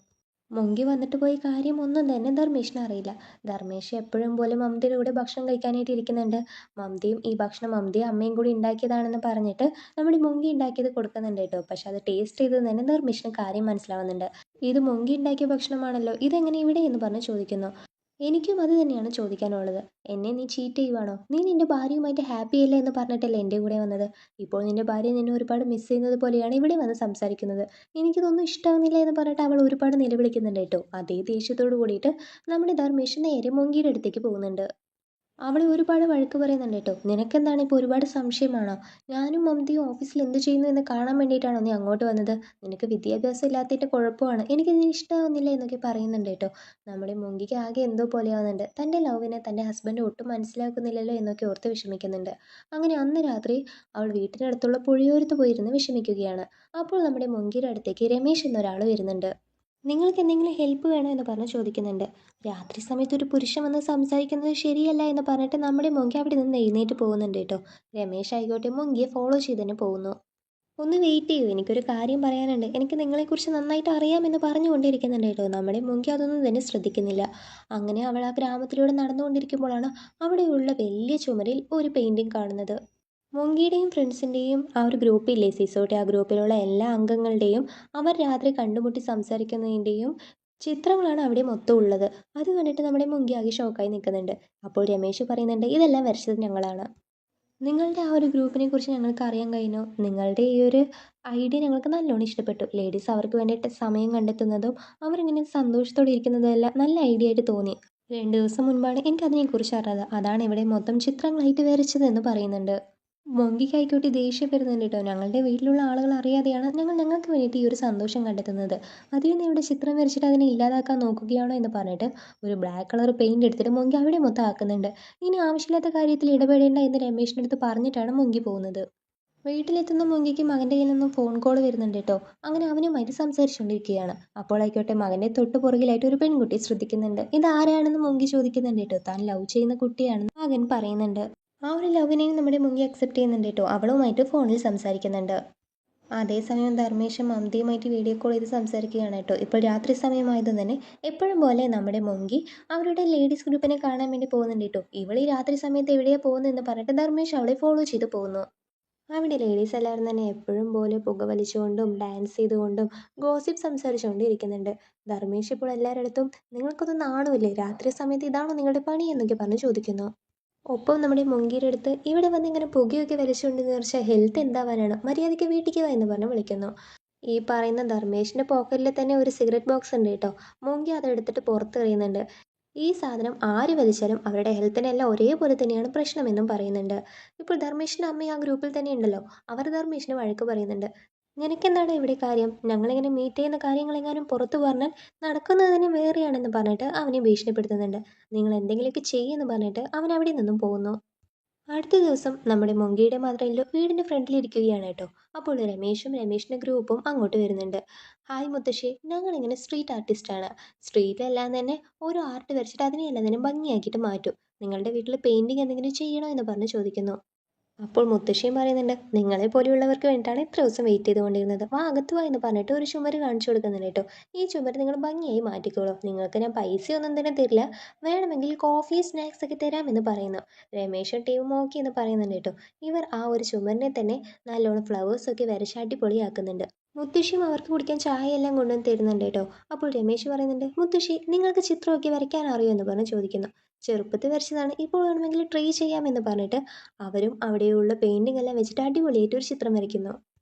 മൊങ്കി വന്നിട്ട് പോയി കാര്യം ഒന്നും തന്നെ ധർമ്മേഷിന് അറിയില്ല. ധർമ്മേഷ് എപ്പോഴും പോലെ മമതയുടെ കൂടെ ഭക്ഷണം കഴിക്കാനായിട്ട് ഇരിക്കുന്നുണ്ട്. മമതയും ഈ ഭക്ഷണം മമതയും അമ്മയും കൂടി ഉണ്ടാക്കിയതാണെന്ന് പറഞ്ഞിട്ട് നമ്മുടെ മൊങ്കി ഉണ്ടാക്കിയത് കൊടുക്കുന്നുണ്ട് കേട്ടോ. പക്ഷെ അത് ടേസ്റ്റ് ചെയ്തത് തന്നെ ധർമ്മേഷിന് കാര്യം മനസ്സിലാവുന്നുണ്ട്. ഇത് മൊങ്കി ഉണ്ടാക്കിയ ഭക്ഷണമാണല്ലോ, ഇതെങ്ങനെ ഇവിടെ എന്ന് പറഞ്ഞ് ചോദിക്കുന്നു. എനിക്കും അത് തന്നെയാണ് ചോദിക്കാനുള്ളത്. എന്നെ നീ ചീറ്റ് ചെയ്യുവാണോ? നീ നിൻ്റെ ഭാര്യയുമായിട്ട് ഹാപ്പി അല്ലേ എന്ന് പറഞ്ഞിട്ടല്ലേ എൻ്റെ കൂടെ വന്നത്. ഇപ്പോൾ നിൻ്റെ ഭാര്യ നിന്നെ ഒരുപാട് മിസ് ചെയ്യുന്നത് പോലെയാണ് ഇവിടെ വന്ന് സംസാരിക്കുന്നത്. എനിക്കിതൊന്നും ഇഷ്ടമാവുന്നില്ല എന്ന് പറഞ്ഞിട്ട് അവൾ ഒരുപാട് നിലവിളിക്കുന്നുണ്ട് കേട്ടോ. അതേ ദേഷ്യത്തോട് കൂടിയിട്ട് നമ്മുടെ ധർമ്മേഷ് നേരെ മൊങ്കിയുടെ അടുത്തേക്ക് പോകുന്നുണ്ട്. അവളെ ഒരുപാട് വഴക്ക് പറയുന്നുണ്ട് കേട്ടോ. നിനക്കെന്താണ് ഇപ്പോൾ ഒരുപാട് സംശയമാണോ? ഞാനും മമതയും ഓഫീസിൽ എന്ത് ചെയ്യുന്നു എന്ന് കാണാൻ വേണ്ടിയിട്ടാണോ നീ അങ്ങോട്ട് വന്നത്? നിനക്ക് വിദ്യാഭ്യാസം ഇല്ലാത്തതിൻ്റെ കുഴപ്പമാണ്, എനിക്കിതിന് ഇഷ്ടമാവുന്നില്ല എന്നൊക്കെ പറയുന്നുണ്ട് കേട്ടോ. നമ്മുടെ മൊങ്കിക്ക് ആകെ എന്തോ പോലെയാവുന്നുണ്ട്. തൻ്റെ ലവിനെ തൻ്റെ ഹസ്ബൻഡ് ഒട്ടും മനസ്സിലാക്കുന്നില്ലല്ലോ എന്നൊക്കെ ഓർത്ത് വിഷമിക്കുന്നുണ്ട്. അങ്ങനെ അന്ന് രാത്രി അവൾ വീട്ടിനടുത്തുള്ള പുഴയോരത്ത് പോയിരുന്ന് വിഷമിക്കുകയാണ്. അപ്പോൾ നമ്മുടെ മൊങ്കിയുടെ അടുത്തേക്ക് രമേശ് എന്നൊരാൾ വരുന്നുണ്ട്. നിങ്ങൾക്ക് എന്തെങ്കിലും ഹെൽപ്പ് വേണോ എന്ന് പറഞ്ഞ് ചോദിക്കുന്നുണ്ട്. രാത്രി സമയത്ത് ഒരു പുരുഷൻ വന്ന് സംസാരിക്കുന്നത് ശരിയല്ല എന്ന് പറഞ്ഞിട്ട് നമ്മുടെ മുങ്കി അവിടെ നിന്ന് എഴുന്നേറ്റ് പോകുന്നുണ്ട് കേട്ടോ. രമേശ് ആയിക്കോട്ടെ മുങ്കിയെ ഫോളോ ചെയ്ത് തന്നെ പോകുന്നു. ഒന്ന് വെയിറ്റ് ചെയ്യൂ, എനിക്കൊരു കാര്യം പറയാനുണ്ട്, എനിക്ക് നിങ്ങളെക്കുറിച്ച് നന്നായിട്ട് അറിയാമെന്ന് പറഞ്ഞുകൊണ്ടിരിക്കുന്നുണ്ട് കേട്ടോ. നമ്മുടെ മുങ്കി അതൊന്നും തന്നെ ശ്രദ്ധിക്കുന്നില്ല. അങ്ങനെ അവൾ ആ ഗ്രാമത്തിലൂടെ നടന്നുകൊണ്ടിരിക്കുമ്പോഴാണ് അവിടെയുള്ള വലിയ ചുമരിൽ ഒരു പെയിൻറ്റിങ് കാണുന്നത്. മോങ്കിയുടെയും ഫ്രണ്ട്സിൻ്റെയും ആ ഒരു ഗ്രൂപ്പില്ലേ സിസോട്ടെ, ആ ഗ്രൂപ്പിലുള്ള എല്ലാ അംഗങ്ങളുടെയും അവർ രാത്രി കണ്ടുമുട്ടി സംസാരിക്കുന്നതിൻ്റെയും ചിത്രങ്ങളാണ് അവിടെ മൊത്തം ഉള്ളത്. അത് കണ്ടിട്ട് നമ്മുടെ മുങ്കി ആകെ ഷോക്കായി നിൽക്കുന്നുണ്ട്. അപ്പോൾ രമേശ് പറയുന്നുണ്ട്, ഇതെല്ലാം വരച്ചത് ഞങ്ങളാണ്. നിങ്ങളുടെ ആ ഒരു ഗ്രൂപ്പിനെ കുറിച്ച് ഞങ്ങൾക്ക് അറിയാൻ കഴിഞ്ഞു. നിങ്ങളുടെ ഈ ഒരു ഐഡിയ ഞങ്ങൾക്ക് നല്ലോണം ഇഷ്ടപ്പെട്ടു. ലേഡീസ് അവർക്ക് വേണ്ടിയിട്ട് സമയം കണ്ടെത്തുന്നതും അവരിങ്ങനെ സന്തോഷത്തോടെ ഇരിക്കുന്നതും എല്ലാം നല്ല ഐഡിയ ആയിട്ട് തോന്നി. 2 ദിവസം മുൻപാണ് എനിക്ക് അതിനെക്കുറിച്ച് അറിഞ്ഞത്. അതാണ് ഇവിടെ മൊത്തം ചിത്രങ്ങളായിട്ട് വരച്ചതെന്ന് പറയുന്നുണ്ട്. മൊങ്കിക്കായിക്കോട്ടെ ദേഷ്യം വരുന്നുണ്ട് കേട്ടോ. ഞങ്ങളുടെ വീട്ടിലുള്ള ആളുകൾ അറിയാതെയാണ് ഞങ്ങൾ ഞങ്ങൾക്ക് വേണ്ടിയിട്ട് ഈ ഒരു സന്തോഷം കണ്ടെത്തുന്നത്. അതിൽ നീ ഇവിടെ ചിത്രം വരച്ചിട്ട് അതിനെ ഇല്ലാതാക്കാൻ നോക്കുകയാണോ എന്ന് പറഞ്ഞിട്ട് ഒരു ബ്ലാക്ക് കളർ പെയിൻറ് എടുത്തിട്ട് മൊങ്കി അവിടെ മൊത്തം ആക്കുന്നുണ്ട്. ഇനി ആവശ്യമില്ലാത്ത കാര്യത്തിൽ ഇടപെടേണ്ട എന്ന് രമേശിൻ്റെ അടുത്ത് പറഞ്ഞിട്ടാണ് മൊങ്കി പോകുന്നത്. വീട്ടിലെത്തുന്ന മൊങ്കിക്ക് മകൻ്റെ കയ്യിൽ നിന്നും ഫോൺ കോൾ വരുന്നുണ്ട് കേട്ടോ. അങ്ങനെ അവനുമായിട്ട് സംസാരിച്ചുകൊണ്ടിരിക്കുകയാണ്. അപ്പോൾ ആയിക്കോട്ടെ മകൻ്റെ തൊട്ട് പുറകിലായിട്ട് ഒരു പെൺകുട്ടി ശ്രദ്ധിക്കുന്നുണ്ട്. ഇത് ആരാണെന്ന് മൊങ്കി ചോദിക്കുന്നുണ്ട് കേട്ടോ. താൻ ലവ് ചെയ്യുന്ന കുട്ടിയാണെന്ന് മകൻ പറയുന്നുണ്ട്. ആ ഒരു ലവിനെയും നമ്മുടെ മുങ്കി അക്സെപ്റ്റ് ചെയ്യുന്നുണ്ട് കേട്ടോ. അവളുമായിട്ട് ഫോണിൽ സംസാരിക്കുന്നുണ്ട്. അതേസമയം ധർമ്മേശം മമതയുമായിട്ട് വീഡിയോ കോൾ ചെയ്ത് സംസാരിക്കുകയാണ് കേട്ടോ. ഇപ്പോൾ രാത്രി സമയമായതും തന്നെ എപ്പോഴും പോലെ നമ്മുടെ മുങ്കി അവരുടെ ലേഡീസ് ഗ്രൂപ്പിനെ കാണാൻ വേണ്ടി പോകുന്നുണ്ട് കേട്ടോ. ഇവൾ ഈ രാത്രി സമയത്ത് എവിടെയാണ് പോകുന്നതെന്ന് പറഞ്ഞിട്ട് ധർമ്മേശ് അവളെ ഫോളോ ചെയ്ത് പോകുന്നു. അവിടെ ലേഡീസ് എല്ലാവരും തന്നെ എപ്പോഴും പോലെ പുകവലിച്ചുകൊണ്ടും ഡാൻസ് ചെയ്തുകൊണ്ടും ഗോസിപ്പ് സംസാരിച്ചുകൊണ്ടും ഇരിക്കുന്നുണ്ട്. ധർമ്മേശ് ഇപ്പോൾ എല്ലാവരുടെ അടുത്തും നിങ്ങൾക്കൊന്നും നാണമില്ലേ, രാത്രി സമയത്ത് ഇതാണോ നിങ്ങളുടെ പണി എന്നൊക്കെ പറഞ്ഞ് ചോദിക്കുന്നു. ഒപ്പം നമ്മുടെ മുങ്കീടെ അടുത്ത് ഇവിടെ വന്ന് ഇങ്ങനെ പുകയൊക്കെ വലിച്ചുകൊണ്ടെന്ന് വെച്ചാൽ ഹെൽത്ത് എന്താവാനാണ്, മര്യാദയ്ക്ക് വീട്ടിലേക്ക് വാ എന്ന് പറഞ്ഞ് വിളിക്കുന്നു. ഈ പറയുന്ന ധർമ്മേഷിൻ്റെ പോക്കറ്റിൽ തന്നെ ഒരു സിഗരറ്റ് ബോക്സ് ഉണ്ട് കേട്ടോ. മുങ്കി അതെടുത്തിട്ട് പുറത്തെറിയുന്നുണ്ട്. ഈ സാധനം ആര് വലിച്ചാലും അവരുടെ ഹെൽത്തിനെല്ലാം ഒരേപോലെ തന്നെയാണ് പ്രശ്നമെന്നും പറയുന്നുണ്ട്. ഇപ്പോൾ ധർമ്മേഷിൻ്റെ അമ്മ ആ ഗ്രൂപ്പിൽ തന്നെ ഉണ്ടല്ലോ, അവർ ധർമ്മേഷിന് വഴക്ക് പറയുന്നുണ്ട്. നിനക്കെന്താണ് ഇവിടെ കാര്യം, ഞങ്ങളിങ്ങനെ മീറ്റ് ചെയ്യുന്ന കാര്യങ്ങളെങ്ങാനും പുറത്തു പറഞ്ഞാൽ നടക്കുന്നത് തന്നെ വേറെയാണെന്ന് പറഞ്ഞിട്ട് അവനെ ഭീഷണിപ്പെടുത്തുന്നുണ്ട്. നിങ്ങൾ എന്തെങ്കിലുമൊക്കെ ചെയ്യുമെന്ന് പറഞ്ഞിട്ട് അവൻ അവിടെ നിന്നും പോകുന്നു. അടുത്ത ദിവസം നമ്മുടെ മൊങ്കിയുടെ മാത്രമല്ലോ വീടിൻ്റെ ഫ്രണ്ടിലിരിക്കുകയാണ് കേട്ടോ. അപ്പോൾ രമേശും രമേശിൻ്റെ ഗ്രൂപ്പും അങ്ങോട്ട് വരുന്നുണ്ട്. ഹായ് മുത്തശ്ശി, ഞങ്ങളിങ്ങനെ സ്ട്രീറ്റ് ആർട്ടിസ്റ്റാണ്. സ്ട്രീറ്റിലെല്ലാം തന്നെ ഓരോ ആർട്ട് വരച്ചിട്ട് അതിനെയെല്ലാം തന്നെ ഭംഗിയാക്കിയിട്ട് മാറ്റും. നിങ്ങളുടെ വീട്ടിൽ പെയിൻറ്റിങ് എന്തെങ്കിലും ചെയ്യണോ എന്ന് പറഞ്ഞ് ചോദിക്കുന്നു. അപ്പോൾ മുത്തശ്ശിയും പറയുന്നുണ്ട്, നിങ്ങളെ പോലെയുള്ളവർക്ക് വേണ്ടിയിട്ടാണ് ഇത്ര ദിവസം വെയിറ്റ് ചെയ്തുകൊണ്ടിരുന്നത്. വാ അകത്ത് വാ എന്ന് പറഞ്ഞിട്ട് ഒരു ചുമര് കാണിച്ചു കൊടുക്കുന്നുണ്ട് കേട്ടോ. ഈ ചുമര് നിങ്ങൾ ഭംഗിയായി മാറ്റിക്കോളൂ. നിങ്ങൾക്ക് ഞാൻ പൈസയൊന്നും തന്നെ തരില്ല, വേണമെങ്കിൽ കോഫി സ്നാക്സ് ഒക്കെ തരാമെന്ന് പറയുന്നു. രമേശും ടീമും ഓക്കെ എന്ന് പറയുന്നുണ്ട് കേട്ടോ. ഇവർ ആ ഒരു ചുമരിനെ തന്നെ നല്ലോണം ഫ്ലവേഴ്സൊക്കെ വരച്ച് അടിപൊളിയാക്കുന്നുണ്ട്. മുത്തശ്ശിയും അവർക്ക് കുടിക്കാൻ ചായ എല്ലാം കൊണ്ടുവന്ന് തരുന്നുണ്ട് കേട്ടോ. അപ്പോൾ രമേശ് പറയുന്നുണ്ട്, മുത്തശ്ശി നിങ്ങൾക്ക് ചിത്രമൊക്കെ വരയ്ക്കാൻ അറിയുമോ എന്ന് പറഞ്ഞ് ചോദിക്കുന്നു. ചെറുപ്പത്തിൽ വരച്ചതാണ്, ഇപ്പോൾ വേണമെങ്കിൽ ട്രൈ ചെയ്യാമെന്ന് പറഞ്ഞിട്ട് അവരും അവിടെയുള്ള പെയിൻറ്റിംഗ് എല്ലാം വെച്ചിട്ട് അടിപൊളിയായിട്ട് ഒരു ചിത്രം വരയ്ക്കുന്നു.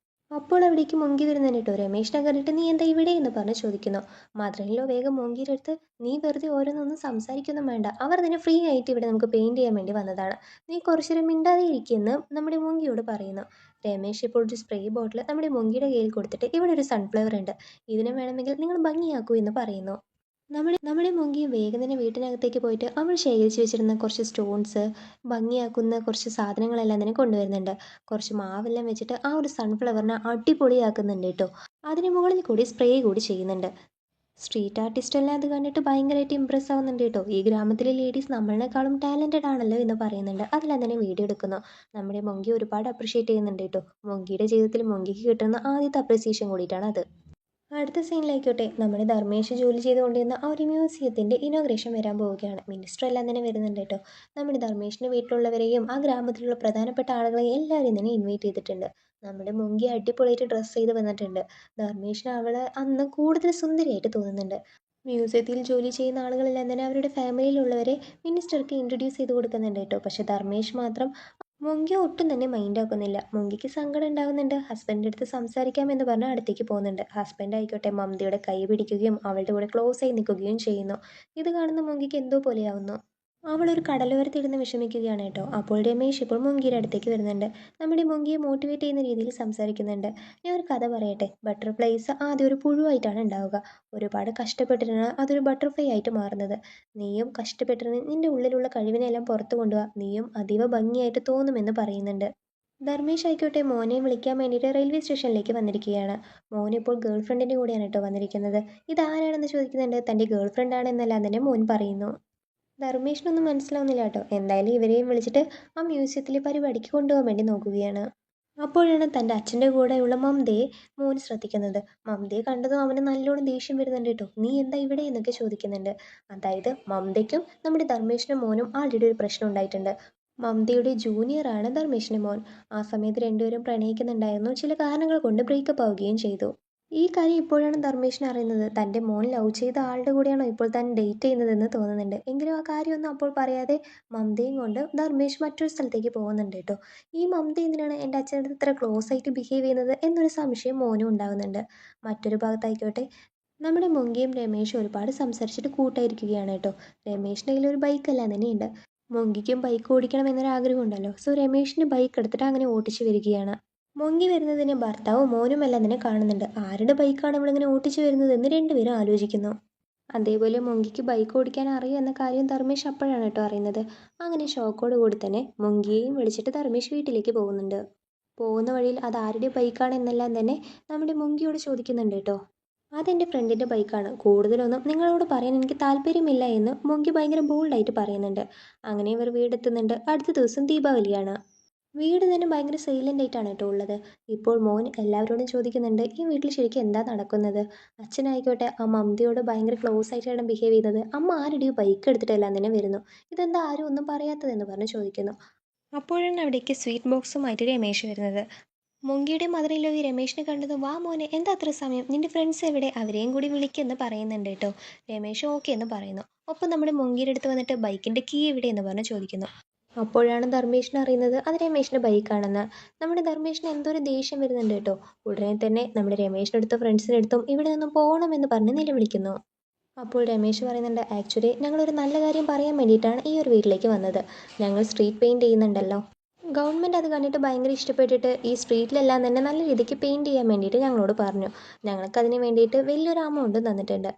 അപ്പോൾ അവിടേക്ക് മുങ്കി വരുന്നുണ്ട് കേട്ടോ. രമേശിനെ കണ്ടിട്ട് നീ എന്താ ഇവിടെ എന്ന് പറഞ്ഞ് ചോദിക്കുന്നു. മദറിൻലോ വേഗം മുങ്കിയുടെ അടുത്ത്, നീ വെറുതെ ഓരോന്നൊന്നും സംസാരിക്കൊന്നും വേണ്ട, അവർ തന്നെ ഫ്രീ ആയിട്ട് ഇവിടെ നമുക്ക് പെയിൻറ് ചെയ്യാൻ വേണ്ടി വന്നതാണ്, നീ കുറച്ചേരം മിണ്ടാതെ ഇരിക്കുമെന്ന് നമ്മുടെ മുങ്കിയോട് പറയുന്നു. രമേശ് ഇപ്പോൾ ഒരു സ്പ്രേ ബോട്ടിൽ നമ്മുടെ മുങ്കിയുടെ കയ്യിൽ കൊടുത്തിട്ട്, ഇവിടെ ഒരു സൺഫ്ലവർ ഉണ്ട്, ഇതിനെ വേണമെങ്കിൽ നിങ്ങൾ ഭംഗിയാക്കൂ എന്ന് പറയുന്നു. നമ്മുടെ മുങ്കി വേഗം തന്നെ വീട്ടിനകത്തേക്ക് പോയിട്ട് അവൾ ശേഖരിച്ച് വെച്ചിരുന്ന കുറച്ച് സ്റ്റോൺസ്, ഭംഗിയാക്കുന്ന കുറച്ച് സാധനങ്ങളെല്ലാം തന്നെ കൊണ്ടുവരുന്നുണ്ട്. കുറച്ച് മാവെല്ലാം വെച്ചിട്ട് ആ ഒരു സൺഫ്ലവറിനെ അടിപൊളിയാക്കുന്നുണ്ട് കേട്ടോ. അതിന് മുകളിൽ കൂടി സ്പ്രേ കൂടി ചെയ്യുന്നുണ്ട്. സ്ട്രീറ്റ് ആർട്ടിസ്റ്റ് എല്ലാം അത് കണ്ടിട്ട് ഭയങ്കരമായിട്ട് ഇമ്പ്രസ് ആവുന്നുണ്ട് കേട്ടോ. ഈ ഗ്രാമത്തിലെ ലേഡീസ് നമ്മളെക്കാളും ടാലൻറ്റഡ് ആണല്ലോ എന്ന് പറയുന്നുണ്ട്. അതെല്ലാം തന്നെ വീഡിയോ എടുക്കുന്നു. നമ്മുടെ മൊങ്കി ഒരുപാട് അപ്രിഷ്യേറ്റ് ചെയ്യുന്നുണ്ട് കേട്ടോ. മൊങ്കിയുടെ ജീവിതത്തിൽ മൊങ്കിക്ക് കിട്ടുന്ന ആദ്യത്തെ അപ്രിസിയേഷൻ കൂടിയിട്ടാണ് അത്. അടുത്ത സീനിലായിക്കോട്ടെ നമ്മുടെ ധർമ്മേഷ് ജോലി ചെയ്തുകൊണ്ടിരുന്ന ആ ഒരു മ്യൂസിയത്തിൻ്റെ ഇനോഗ്രേഷൻ വരാൻ പോവുകയാണ്. മിനിസ്റ്റർ എല്ലാം തന്നെ വരുന്നുണ്ട് കേട്ടോ. നമ്മുടെ ധർമ്മേഷിൻ്റെ വീട്ടിലുള്ളവരെയും ആ ഗ്രാമത്തിലുള്ള പ്രധാനപ്പെട്ട ആളുകളെയും എല്ലാവരെയും തന്നെ ഇൻവൈറ്റ് ചെയ്തിട്ടുണ്ട്. നമ്മുടെ മുങ്കി അടിപൊളിയായിട്ട് ഡ്രസ്സ് ചെയ്ത് വന്നിട്ടുണ്ട്. ധർമ്മേഷിന് അവളെ അന്ന് കൂടുതൽ സുന്ദരിയായിട്ട് തോന്നുന്നുണ്ട്. മ്യൂസിയത്തിൽ ജോലി ചെയ്യുന്ന ആളുകളെല്ലാം തന്നെ അവരുടെ ഫാമിലിയിലുള്ളവരെ മിനിസ്റ്റർക്ക് ഇൻട്രൊഡ്യൂസ് ചെയ്ത് കൊടുക്കുന്നുണ്ട് കേട്ടോ. പക്ഷേ ധർമ്മേഷ് മാത്രം മുങ്കി ഒട്ടും തന്നെ മൈൻഡ് ആക്കുന്നില്ല. മുങ്കിക്ക് സങ്കടം ഉണ്ടാകുന്നുണ്ട്. ഹസ്ബൻഡിൻ്റെ അടുത്ത് സംസാരിക്കാമെന്ന് പറഞ്ഞ് അടുത്തേക്ക് പോകുന്നുണ്ട്. ഹസ്ബൻഡ് ആയിക്കോട്ടെ മമതയുടെ കൈ പിടിക്കുകയും അവളുടെ കൂടെ ക്ലോസ് ആയി നിൽക്കുകയും ചെയ്യുന്നു. ഇത് കാണുന്ന മുങ്കിക്ക് എന്തോ പോലെയാവുന്നു. അവളൊരു കടലോരത്തിരുന്ന് വിഷമിക്കുകയാണ് കേട്ടോ. അപ്പോൾ രമേശ് ഇപ്പോൾ മുങ്കിയുടെ അടുത്തേക്ക് വരുന്നുണ്ട്. നമ്മുടെ മുങ്കിയെ മോട്ടിവേറ്റ് ചെയ്യുന്ന രീതിയിൽ സംസാരിക്കുന്നുണ്ട്. ഞാൻ ഒരു കഥ പറയട്ടെ. ബട്ടർഫ്ലൈസ് ആദ്യം ഒരു പുഴുവായിട്ടാണ് ഉണ്ടാവുക. ഒരുപാട് കഷ്ടപ്പെട്ടിട്ടാണ് അതൊരു ബട്ടർഫ്ലൈ ആയിട്ട് മാറുന്നത്. നീയും കഷ്ടപ്പെട്ടിരുന്ന് നിൻ്റെ ഉള്ളിലുള്ള കഴിവിനെല്ലാം പുറത്തു കൊണ്ടുപോവാ, നീയും അതീവ ഭംഗിയായിട്ട് തോന്നുമെന്ന് പറയുന്നുണ്ട്. ധർമ്മേഷ് ആയിക്കോട്ടെ മോനെ വിളിക്കാൻ വേണ്ടിയിട്ട് റെയിൽവേ സ്റ്റേഷനിലേക്ക് വന്നിരിക്കുകയാണ്. മോൻ ഇപ്പോൾ ഗേൾ ഫ്രണ്ടിൻ്റെ കൂടെയാണ് കേട്ടോ വന്നിരിക്കുന്നത്. ഇതാരാണെന്ന് ചോദിക്കുന്നുണ്ട്. തൻ്റെ ഗേൾ ഫ്രണ്ടാണെന്നെല്ലാം തന്നെ മോൻ പറയുന്നു. ധർമ്മേഷിനൊന്നും മനസ്സിലാവുന്നില്ല കേട്ടോ. എന്തായാലും ഇവരെയും വിളിച്ചിട്ട് ആ മ്യൂസിയത്തിലെ പരിപാടിക്ക് കൊണ്ടുപോകാൻ വേണ്ടി നോക്കുകയാണ്. അപ്പോഴാണ് തൻ്റെ അച്ഛൻ്റെ കൂടെയുള്ള മമതയെ മോൻ ശ്രദ്ധിക്കുന്നത്. മമതയെ കണ്ടതും അവന് നല്ലോണം ദേഷ്യം വരുന്നുണ്ട് കേട്ടോ. നീ എന്താ ഇവിടെ എന്നൊക്കെ ചോദിക്കുന്നുണ്ട്. അതായത് മമതയ്ക്കും നമ്മുടെ ധർമ്മേഷിനും മോനും ആൾറെഡി ഒരു പ്രശ്നം ഉണ്ടായിട്ടുണ്ട്. മമതയുടെ ജൂനിയറാണ് ധർമ്മേഷിൻ്റെ മോൻ. ആ സമയത്ത് രണ്ടുപേരും പ്രണയിക്കുന്നുണ്ടായിരുന്നു. ചില കാരണങ്ങൾ കൊണ്ട് ബ്രേക്കപ്പ് ആവുകയും ചെയ്തു. ഈ കാര്യം ഇപ്പോഴാണ് ധർമ്മേഷിന് അറിയുന്നത്. തൻ്റെ മോൻ ലവ് ചെയ്ത ആളുടെ കൂടെയാണോ ഇപ്പോൾ താൻ ഡേറ്റ് ചെയ്യുന്നതെന്ന് തോന്നുന്നുണ്ട്. എങ്കിലും ആ കാര്യമൊന്നും അപ്പോൾ പറയാതെ മമതയും കൊണ്ട് ധർമ്മേഷ് മറ്റൊരു സ്ഥലത്തേക്ക് പോകുന്നുണ്ട് കേട്ടോ. ഈ മമത എന്തിനാണ് എൻ്റെ അച്ഛൻ്റെ അടുത്ത് ഇത്ര ക്ലോസ് ആയിട്ട് ബിഹേവ് ചെയ്യുന്നത് എന്നൊരു സംശയം മോനും ഉണ്ടാകുന്നുണ്ട്. മറ്റൊരു ഭാഗത്തായിക്കോട്ടെ നമ്മുടെ മുങ്കിയും രമേഷും ഒരുപാട് സംസാരിച്ചിട്ട് കൂട്ടായിരിക്കുകയാണ് കേട്ടോ. രമേഷിൻ്റെ കയ്യിൽ ഒരു ബൈക്കെല്ലാം തന്നെയുണ്ട്. മുങ്കിക്കും ബൈക്ക് ഓടിക്കണം എന്നൊരാഗ്രഹം ഉണ്ടല്ലോ. സോ രമേഷിന് ബൈക്ക് എടുത്തിട്ട് അങ്ങനെ ഓടിച്ചു വരികയാണ്. മുങ്ങി വരുന്നതിന് ഭർത്താവും മോനും എല്ലാം തന്നെ കാണുന്നുണ്ട്. ആരുടെ ബൈക്കാണ് ഇവളിങ്ങനെ ഓടിച്ചു വരുന്നതെന്ന് രണ്ടുപേരും ആലോചിക്കുന്നു. അതേപോലെ മുങ്കിക്ക് ബൈക്ക് ഓടിക്കാൻ അറിയാം എന്ന കാര്യം ധർമ്മേഷ് അപ്പോഴാണ് കേട്ടോ അറിയുന്നത്. അങ്ങനെ ഷോക്കോട് കൂടി തന്നെ മുങ്കിയെയും വിളിച്ചിട്ട് ധർമ്മേഷ് വീട്ടിലേക്ക് പോകുന്നുണ്ട്. പോകുന്ന വഴിയിൽ അത് ആരുടെ ബൈക്കാണ് എന്നെല്ലാം തന്നെ നമ്മുടെ മുങ്കിയോട് ചോദിക്കുന്നുണ്ട് കേട്ടോ. അതെൻ്റെ ഫ്രണ്ടിൻ്റെ ബൈക്കാണ്. കൂടുതലൊന്നും നിങ്ങളോട് പറയാൻ എനിക്ക് താല്പര്യമില്ല എന്ന് മുങ്കി ഭയങ്കര ബോൾഡായിട്ട് പറയുന്നുണ്ട്. അങ്ങനെ ഇവർ വീടെത്തുന്നുണ്ട്. അടുത്ത ദിവസം ദീപാവലിയാണ്. വീട് തന്നെ ഭയങ്കര സൈലൻ്റ് ആയിട്ടാണ് കേട്ടോ ഉള്ളത്. ഇപ്പോൾ മോൻ എല്ലാവരോടും ചോദിക്കുന്നുണ്ട് ഈ വീട്ടിൽ ശരിക്കും എന്താ നടക്കുന്നത്. അച്ഛനായിക്കോട്ടെ ആ മമതയോട് ഭയങ്കര ക്ലോസ് ആയിട്ടാണ് ബിഹേവ് ചെയ്തത്. അമ്മ ആരുടെയോ ബൈക്ക് എടുത്തിട്ടെല്ലാം തന്നെ വരുന്നു. ഇതെന്താ ആരും ഒന്നും പറയാത്തതെന്ന് പറഞ്ഞ് ചോദിക്കുന്നു. അപ്പോഴാണ് അവിടേക്ക് സ്വീറ്റ് ബോക്സുമായിട്ട് രമേശ് വരുന്നത്. മുങ്കിയുടെ മദറിലോ ഈ രമേശിനെ കണ്ടത് വാ മോനെ എന്താ അത്ര സമയം, നിന്റെ ഫ്രണ്ട്സ് എവിടെ, അവരെയും കൂടി വിളിക്കുമെന്ന് പറയുന്നുണ്ട് കേട്ടോ. രമേശ് ഓക്കെ എന്ന് പറയുന്നു. ഒപ്പം നമ്മുടെ മുങ്കിയുടെ അടുത്ത് വന്നിട്ട് ബൈക്കിൻ്റെ കീ എവിടെ എന്ന് പറഞ്ഞ് ചോദിക്കുന്നു. അപ്പോഴാണ് ധർമ്മേഷിന് അറിയുന്നത് അത് രമേഷിൻ്റെ ബൈക്കാണെന്ന്. നമ്മുടെ ധർമ്മേഷിന് എന്തോ ഒരു ദേഷ്യം വരുന്നുണ്ട് കേട്ടോ. ഉടനെ തന്നെ നമ്മുടെ രമേഷിൻ്റെ അടുത്തും ഫ്രണ്ട്സിൻ്റെ അടുത്തും ഇവിടെ നിന്നും പോകണമെന്ന് പറഞ്ഞ് നിലവിളിക്കുന്നു. അപ്പോൾ രമേശ് പറയുന്നുണ്ട് ആക്ച്വലി ഞങ്ങളൊരു നല്ല കാര്യം പറയാൻ വേണ്ടിയിട്ടാണ് ഈ ഒരു വീട്ടിലേക്ക് വന്നത്. ഞങ്ങൾ സ്ട്രീറ്റ് പെയിൻറ് ചെയ്യുന്നുണ്ടല്ലോ. ഗവൺമെൻറ് അത് കണ്ടിട്ട് ഭയങ്കര ഇഷ്ടപ്പെട്ടിട്ട് ഈ സ്ട്രീറ്റിലെല്ലാം തന്നെ നല്ല രീതിക്ക് പെയിൻറ് ചെയ്യാൻ വേണ്ടിയിട്ട് ഞങ്ങളോട് പറഞ്ഞു. ഞങ്ങൾക്കതിന് വേണ്ടിയിട്ട് വലിയൊരു എമൗണ്ടും തന്നിട്ടുണ്ട്.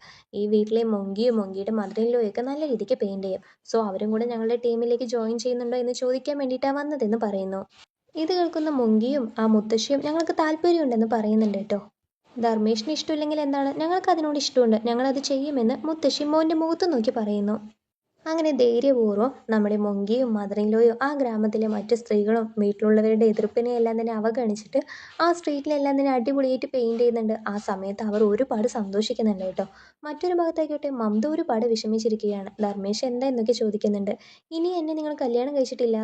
ഈ വീട്ടിലെ മുങ്കിയും മുങ്കിയുടെ മദറിൻലോയൊക്കെ നല്ല രീതിക്ക് പെയിൻറ് ചെയ്യും. സോ അവരും കൂടെ ഞങ്ങളുടെ ടീമിലേക്ക് ജോയിൻ ചെയ്യുന്നുണ്ടോ എന്ന് ചോദിക്കാൻ വേണ്ടിയിട്ടാണ് വന്നതെന്ന് പറയുന്നു. ഇത് കേൾക്കുന്ന മുങ്കിയും ആ മുത്തശ്ശിയും ഞങ്ങൾക്ക് താല്പര്യമുണ്ടെന്ന് പറയുന്നുണ്ട് കേട്ടോ. ധർമ്മേഷിന് ഇഷ്ടമില്ലെങ്കിൽ എന്താണ്, ഞങ്ങൾക്ക് അതിനോട് ഇഷ്ടമുണ്ട്, ഞങ്ങളത് ചെയ്യുമെന്ന് മുത്തശ്ശി മോൻ്റെ മുഖത്ത് നോക്കി പറയുന്നു. അങ്ങനെ ധൈര്യപൂർവ്വം നമ്മുടെ മുങ്കിയും മദറിൻലോയും ആ ഗ്രാമത്തിലെ മറ്റ് സ്ത്രീകളും വീട്ടിലുള്ളവരുടെ എതിർപ്പിനെ എല്ലാം തന്നെ അവഗണിച്ചിട്ട് ആ സ്ട്രീറ്റിലെല്ലാം തന്നെ അടിപൊളിയായിട്ട് പെയിൻറ് ചെയ്യുന്നുണ്ട്. ആ സമയത്ത് അവർ ഒരുപാട് സന്തോഷിക്കുന്നുണ്ട് കേട്ടോ. മറ്റൊരു ഭാഗത്തായിക്കോട്ടെ മമത ഒരുപാട് വിഷമിച്ചിരിക്കുകയാണ്. ധർമ്മേഷ് എന്താ എന്നൊക്കെ ചോദിക്കുന്നുണ്ട്. ഇനി എന്നെ നിങ്ങൾ കല്യാണം കഴിച്ചിട്ടില്ല,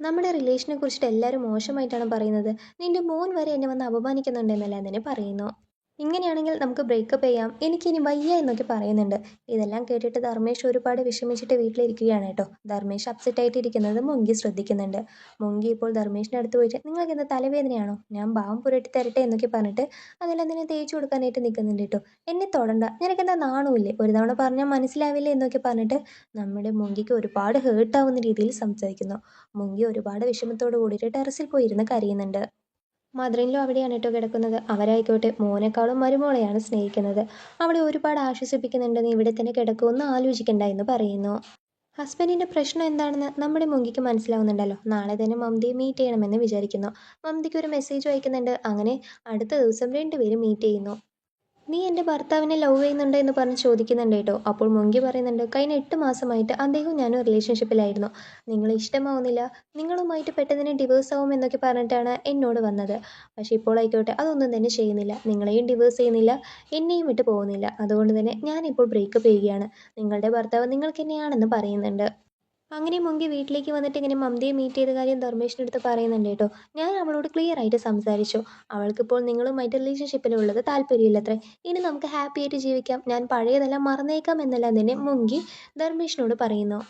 നമ്മുടെ റിലേഷനെ കുറിച്ചിട്ട് എല്ലാവരും മോശമായിട്ടാണ് പറയുന്നത്, നിന്റെ മോൻ വരെ എന്നെ വന്ന് അപമാനിക്കുന്നുണ്ടെന്നെല്ലാം തന്നെ പറയുന്നു. ഇങ്ങനെയാണെങ്കിൽ നമുക്ക് ബ്രേക്കപ്പ് ചെയ്യാം, എനിക്കിനി വയ്യ എന്നൊക്കെ പറയുന്നുണ്ട്. ഇതെല്ലാം കേട്ടിട്ട് ധർമ്മേഷ് ഒരുപാട് വിഷമിച്ചിട്ട് വീട്ടിലിരിക്കുകയാണ് കേട്ടോ. ധർമ്മേഷ് അപ്സെറ്റ് ആയിട്ട് ഇരിക്കുന്നത് മുങ്കി ശ്രദ്ധിക്കുന്നുണ്ട്. മുങ്കി ഇപ്പോൾ ധർമ്മേഷിൻ്റെ അടുത്ത് പോയിട്ട് നിങ്ങൾക്ക് എന്താ തലവേദനയാണോ, ഞാൻ ബാം പുരട്ടി തരട്ടെ എന്നൊക്കെ പറഞ്ഞിട്ട് അതെല്ലാം തന്നെ തേച്ച് കൊടുക്കാനായിട്ട് നിൽക്കുന്നുണ്ട് കേട്ടോ. എന്നെ തൊടണ്ട, നിനക്കെന്താ നാണമില്ലേ, ഒരു തവണ പറഞ്ഞാൽ മനസ്സിലാവില്ലേ എന്നൊക്കെ പറഞ്ഞിട്ട് നമ്മുടെ മുങ്കിക്ക് ഒരുപാട് ഹേർട്ടാവുന്ന രീതിയിൽ സംസാരിക്കുന്നു. മുങ്കി ഒരുപാട് വിഷമത്തോട് കൂടിയിട്ട് ടെറസിൽ പോയിരുന്ന് കരയുന്നുണ്ട്. മദറിൻലോ അവിടെയാണ് കേട്ടോ കിടക്കുന്നത്. അവരായിക്കോട്ടെ മോനേക്കാളും മരുമോളെയാണ് സ്നേഹിക്കുന്നത്. അവളെ ഒരുപാട് ആശ്വസിപ്പിക്കുന്നുണ്ട്. നീ ഇവിടെ തന്നെ കിടക്കുമെന്ന് ആലോചിക്കണ്ട എന്ന് പറയുന്നു. ഹസ്ബൻഡിൻ്റെ പ്രശ്നം എന്താണെന്ന് നമ്മുടെ മുങ്കിക്ക് മനസ്സിലാവുന്നുണ്ടല്ലോ. നാളെ തന്നെ മമതയെ മീറ്റ് ചെയ്യണമെന്ന് വിചാരിക്കുന്നു. മമതയ്ക്ക് ഒരു മെസ്സേജ് അയക്കുന്നുണ്ട്. അങ്ങനെ അടുത്ത ദിവസം രണ്ടുപേരും മീറ്റ് ചെയ്യുന്നു. നീ എൻ്റെ ഭർത്താവിനെ ലവ് ചെയ്യുന്നുണ്ടോ എന്ന് പറഞ്ഞ് ചോദിക്കുന്നുണ്ട് കേട്ടോ. അപ്പോൾ മുങ്കി പറയുന്നുണ്ട് കഴിഞ്ഞ 8 മാസമായിട്ട് അദ്ദേഹവും ഞാനും റിലേഷൻഷിപ്പിലായിരുന്നു. നിങ്ങളെ ഇഷ്ടമാവുന്നില്ല, നിങ്ങളുമായിട്ട് പെട്ടെന്ന് ഡിവേഴ്സ് ആവും എന്നൊക്കെ പറഞ്ഞിട്ടാണ് എന്നോട് വന്നത്. പക്ഷേ ഇപ്പോൾ ആയിക്കോട്ടെ അതൊന്നും തന്നെ ചെയ്യുന്നില്ല. നിങ്ങളെയും ഡിവേഴ്സ് ചെയ്യുന്നില്ല, എന്നെയും വിട്ട് പോകുന്നില്ല. അതുകൊണ്ട് തന്നെ ഞാനിപ്പോൾ ബ്രേക്കപ്പ് ചെയ്യുകയാണ്. നിങ്ങളുടെ ഭർത്താവ് നിങ്ങൾക്ക് തന്നെയാണെന്ന് പറയുന്നുണ്ട്. അങ്ങനെ മുങ്കി വീട്ടിലേക്ക് വന്നിട്ട് ഇങ്ങനെ മമതയെ മീറ്റ് ചെയ്ത കാര്യം ധർമ്മേഷിൻ്റെ അടുത്ത് പറയുന്നുണ്ട് കേട്ടോ. ഞാൻ അവളോട് ക്ലിയർ ആയിട്ട് സംസാരിച്ചു. അവൾക്കിപ്പോൾ നിങ്ങളുമായിട്ട് റിലേഷൻഷിപ്പിലുള്ളത് താല്പര്യമില്ലത്രേ. ഇനി നമുക്ക് ഹാപ്പി ആയിട്ട് ജീവിക്കാം, ഞാൻ പഴയതെല്ലാം മറന്നേക്കാം എന്നെല്ലാം തന്നെ മുങ്കി ധർമ്മേഷിനോട് പറയുന്നു.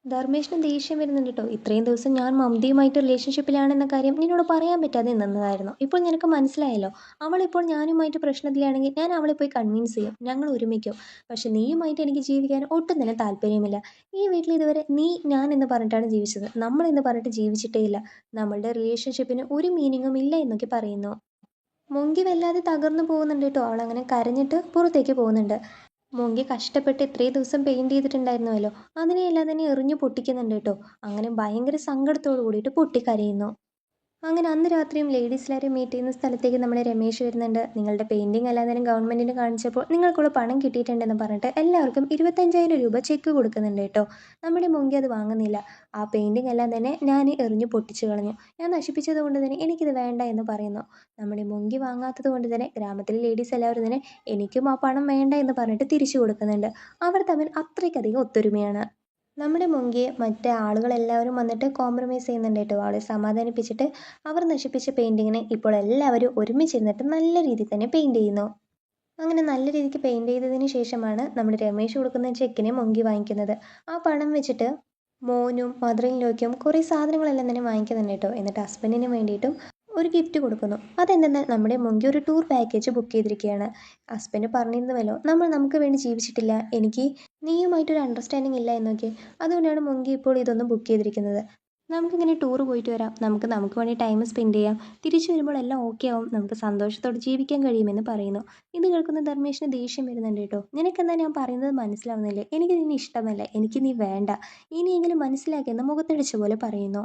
ധർമ്മേഷിന് ദേഷ്യം വരുന്നുണ്ട് കേട്ടോ. ഇത്രയും ദിവസം ഞാൻ മമതയുമായിട്ട് റിലേഷൻഷിപ്പിലാണെന്ന കാര്യം നിന്നോട് പറയാൻ പറ്റാതെ നിന്നതായിരുന്നു. ഇപ്പോൾ നിനക്ക് മനസ്സിലായല്ലോ. അവളിപ്പോൾ ഞാനുമായിട്ട് പ്രശ്നത്തിലാണെങ്കിൽ ഞാൻ അവളെ പോയി കൺവിൻസ് ചെയ്യും, ഞങ്ങൾ ഒരുമിക്കും. പക്ഷെ നീയുമായിട്ട് എനിക്ക് ജീവിക്കാൻ ഒട്ടും തന്നെ താല്പര്യമില്ല. ഈ വീട്ടിൽ ഇതുവരെ നീ ഞാൻ എന്ന് പറഞ്ഞിട്ടാണ് ജീവിച്ചത്, നമ്മൾ എന്ന് പറഞ്ഞിട്ട് ജീവിച്ചിട്ടേ ഇല്ല. നമ്മളുടെ റിലേഷൻഷിപ്പിന് ഒരു മീനിങ്ങും ഇല്ല എന്നൊക്കെ പറയുന്നു. മുങ്കി വല്ലാതെ തകർന്നു പോകുന്നുണ്ട് കേട്ടോ. അവളങ്ങനെ കരഞ്ഞിട്ട് പുറത്തേക്ക് പോകുന്നുണ്ട്. മുങ്കി കഷ്ടപ്പെട്ട് ഇത്രയും ദിവസം പെയിൻറ് ചെയ്തിട്ടുണ്ടായിരുന്നുവല്ലോ, അതിനെയെല്ലാം തന്നെ എറിഞ്ഞു പൊട്ടിക്കുന്നുണ്ട് കേട്ടോ. അങ്ങനെ ഭയങ്കര സങ്കടത്തോട് കൂടിയിട്ട് പൊട്ടിക്കരയുന്നു. അങ്ങനെ അന്ന് രാത്രിയും ലേഡീസ് എല്ലാവരും മീറ്റ് ചെയ്യുന്ന സ്ഥലത്തേക്ക് നമ്മുടെ രമേശ് വരുന്നുണ്ട്. നിങ്ങളുടെ പെയിൻറ്റിങ് എല്ലാം നേരം ഗവൺമെൻറ്റിന് കാണിച്ചപ്പോൾ നിങ്ങൾക്കുള്ള പണം കിട്ടിയിട്ടുണ്ടെന്ന് പറഞ്ഞിട്ട് എല്ലാവർക്കും 25,000 രൂപ ചെക്ക് കൊടുക്കുന്നുണ്ട് കേട്ടോ. നമ്മുടെ മുങ്കി അത് വാങ്ങുന്നില്ല. ആ പെയിൻറ്റിങ് എല്ലാം തന്നെ ഞാൻ എറിഞ്ഞു പൊട്ടിച്ചു കളഞ്ഞു. ഞാൻ നശിപ്പിച്ചത് കൊണ്ട് തന്നെ എനിക്കിത് വേണ്ട എന്ന് പറയുന്നു. നമ്മുടെ മുങ്കി വാങ്ങാത്തത് കൊണ്ട് തന്നെ ഗ്രാമത്തിലെ ലേഡീസ് എല്ലാവരും തന്നെ എനിക്കും ആ പണം വേണ്ട എന്ന് പറഞ്ഞിട്ട് തിരിച്ചു കൊടുക്കുന്നുണ്ട്. അവർ തമ്മിൽ അത്രയ്ക്കധികം ഒത്തൊരുമയാണ്. നമ്മുടെ മുങ്കിയെ മറ്റേ ആളുകളെല്ലാവരും വന്നിട്ട് കോംപ്രമൈസ് ചെയ്യുന്നുണ്ട് കേട്ടോ. ആളെ സമാധാനിപ്പിച്ചിട്ട് അവർ നശിപ്പിച്ച പെയിൻറ്റിങ്ങിനെ ഇപ്പോൾ എല്ലാവരും ഒരുമിച്ചിരുന്നിട്ട് നല്ല രീതിയിൽ തന്നെ പെയിൻറ്റ് ചെയ്യുന്നു. അങ്ങനെ നല്ല രീതിക്ക് പെയിൻറ്റ് ചെയ്തതിന് ശേഷമാണ് നമ്മുടെ രമേശ് കൊടുക്കുന്ന ചെക്കിനെ മുങ്കി വാങ്ങിക്കുന്നത്. ആ പണം വെച്ചിട്ട് മോനും മദർ ഇൻ ലോയ്ക്കും കുറേ സാധനങ്ങളെല്ലാം തന്നെ വാങ്ങിക്കുന്നുണ്ട് കേട്ടോ. എന്നിട്ട് ഹസ്ബൻഡിന് വേണ്ടിയിട്ടും ഒരു ഗിഫ്റ്റ് കൊടുക്കുന്നു. അതെന്തെന്നാൽ നമ്മുടെ മുങ്കി ഒരു ടൂർ പാക്കേജ് ബുക്ക് ചെയ്തിരിക്കുകയാണ്. ഹസ്ബൻഡ് പറഞ്ഞിരുന്നുവല്ലോ, നമുക്ക് വേണ്ടി ജീവിച്ചിട്ടില്ല, എനിക്ക് നീയുമായിട്ടൊരു അണ്ടർസ്റ്റാൻഡിങ് ഇല്ല എന്നൊക്കെ. അതുകൊണ്ടാണ് മുങ്കി ഇപ്പോൾ ഇതൊന്നും ബുക്ക് ചെയ്തിരിക്കുന്നത്. നമുക്കിങ്ങനെ ടൂർ പോയിട്ട് വരാം, നമുക്ക് വേണ്ടി ടൈം സ്പെൻഡ് ചെയ്യാം, തിരിച്ചു വരുമ്പോൾ എല്ലാം ഓക്കെ ആവും, നമുക്ക് സന്തോഷത്തോടെ ജീവിക്കാൻ കഴിയുമെന്ന് പറയുന്നു. ഇത് കേൾക്കുന്ന ധർമ്മേഷിന് ദേഷ്യം വരുന്നുണ്ട് കേട്ടോ. നിനക്കെന്താ ഞാൻ പറയുന്നത് മനസ്സിലാവുന്നില്ലേ? എനിക്ക് നിന്നെ ഇഷ്ടമല്ല, എനിക്ക് നീ വേണ്ട, ഇനിയെങ്കിലും മനസ്സിലാക്കിയെന്ന് മുഖത്തടിച്ച പോലെ പറയുന്നു.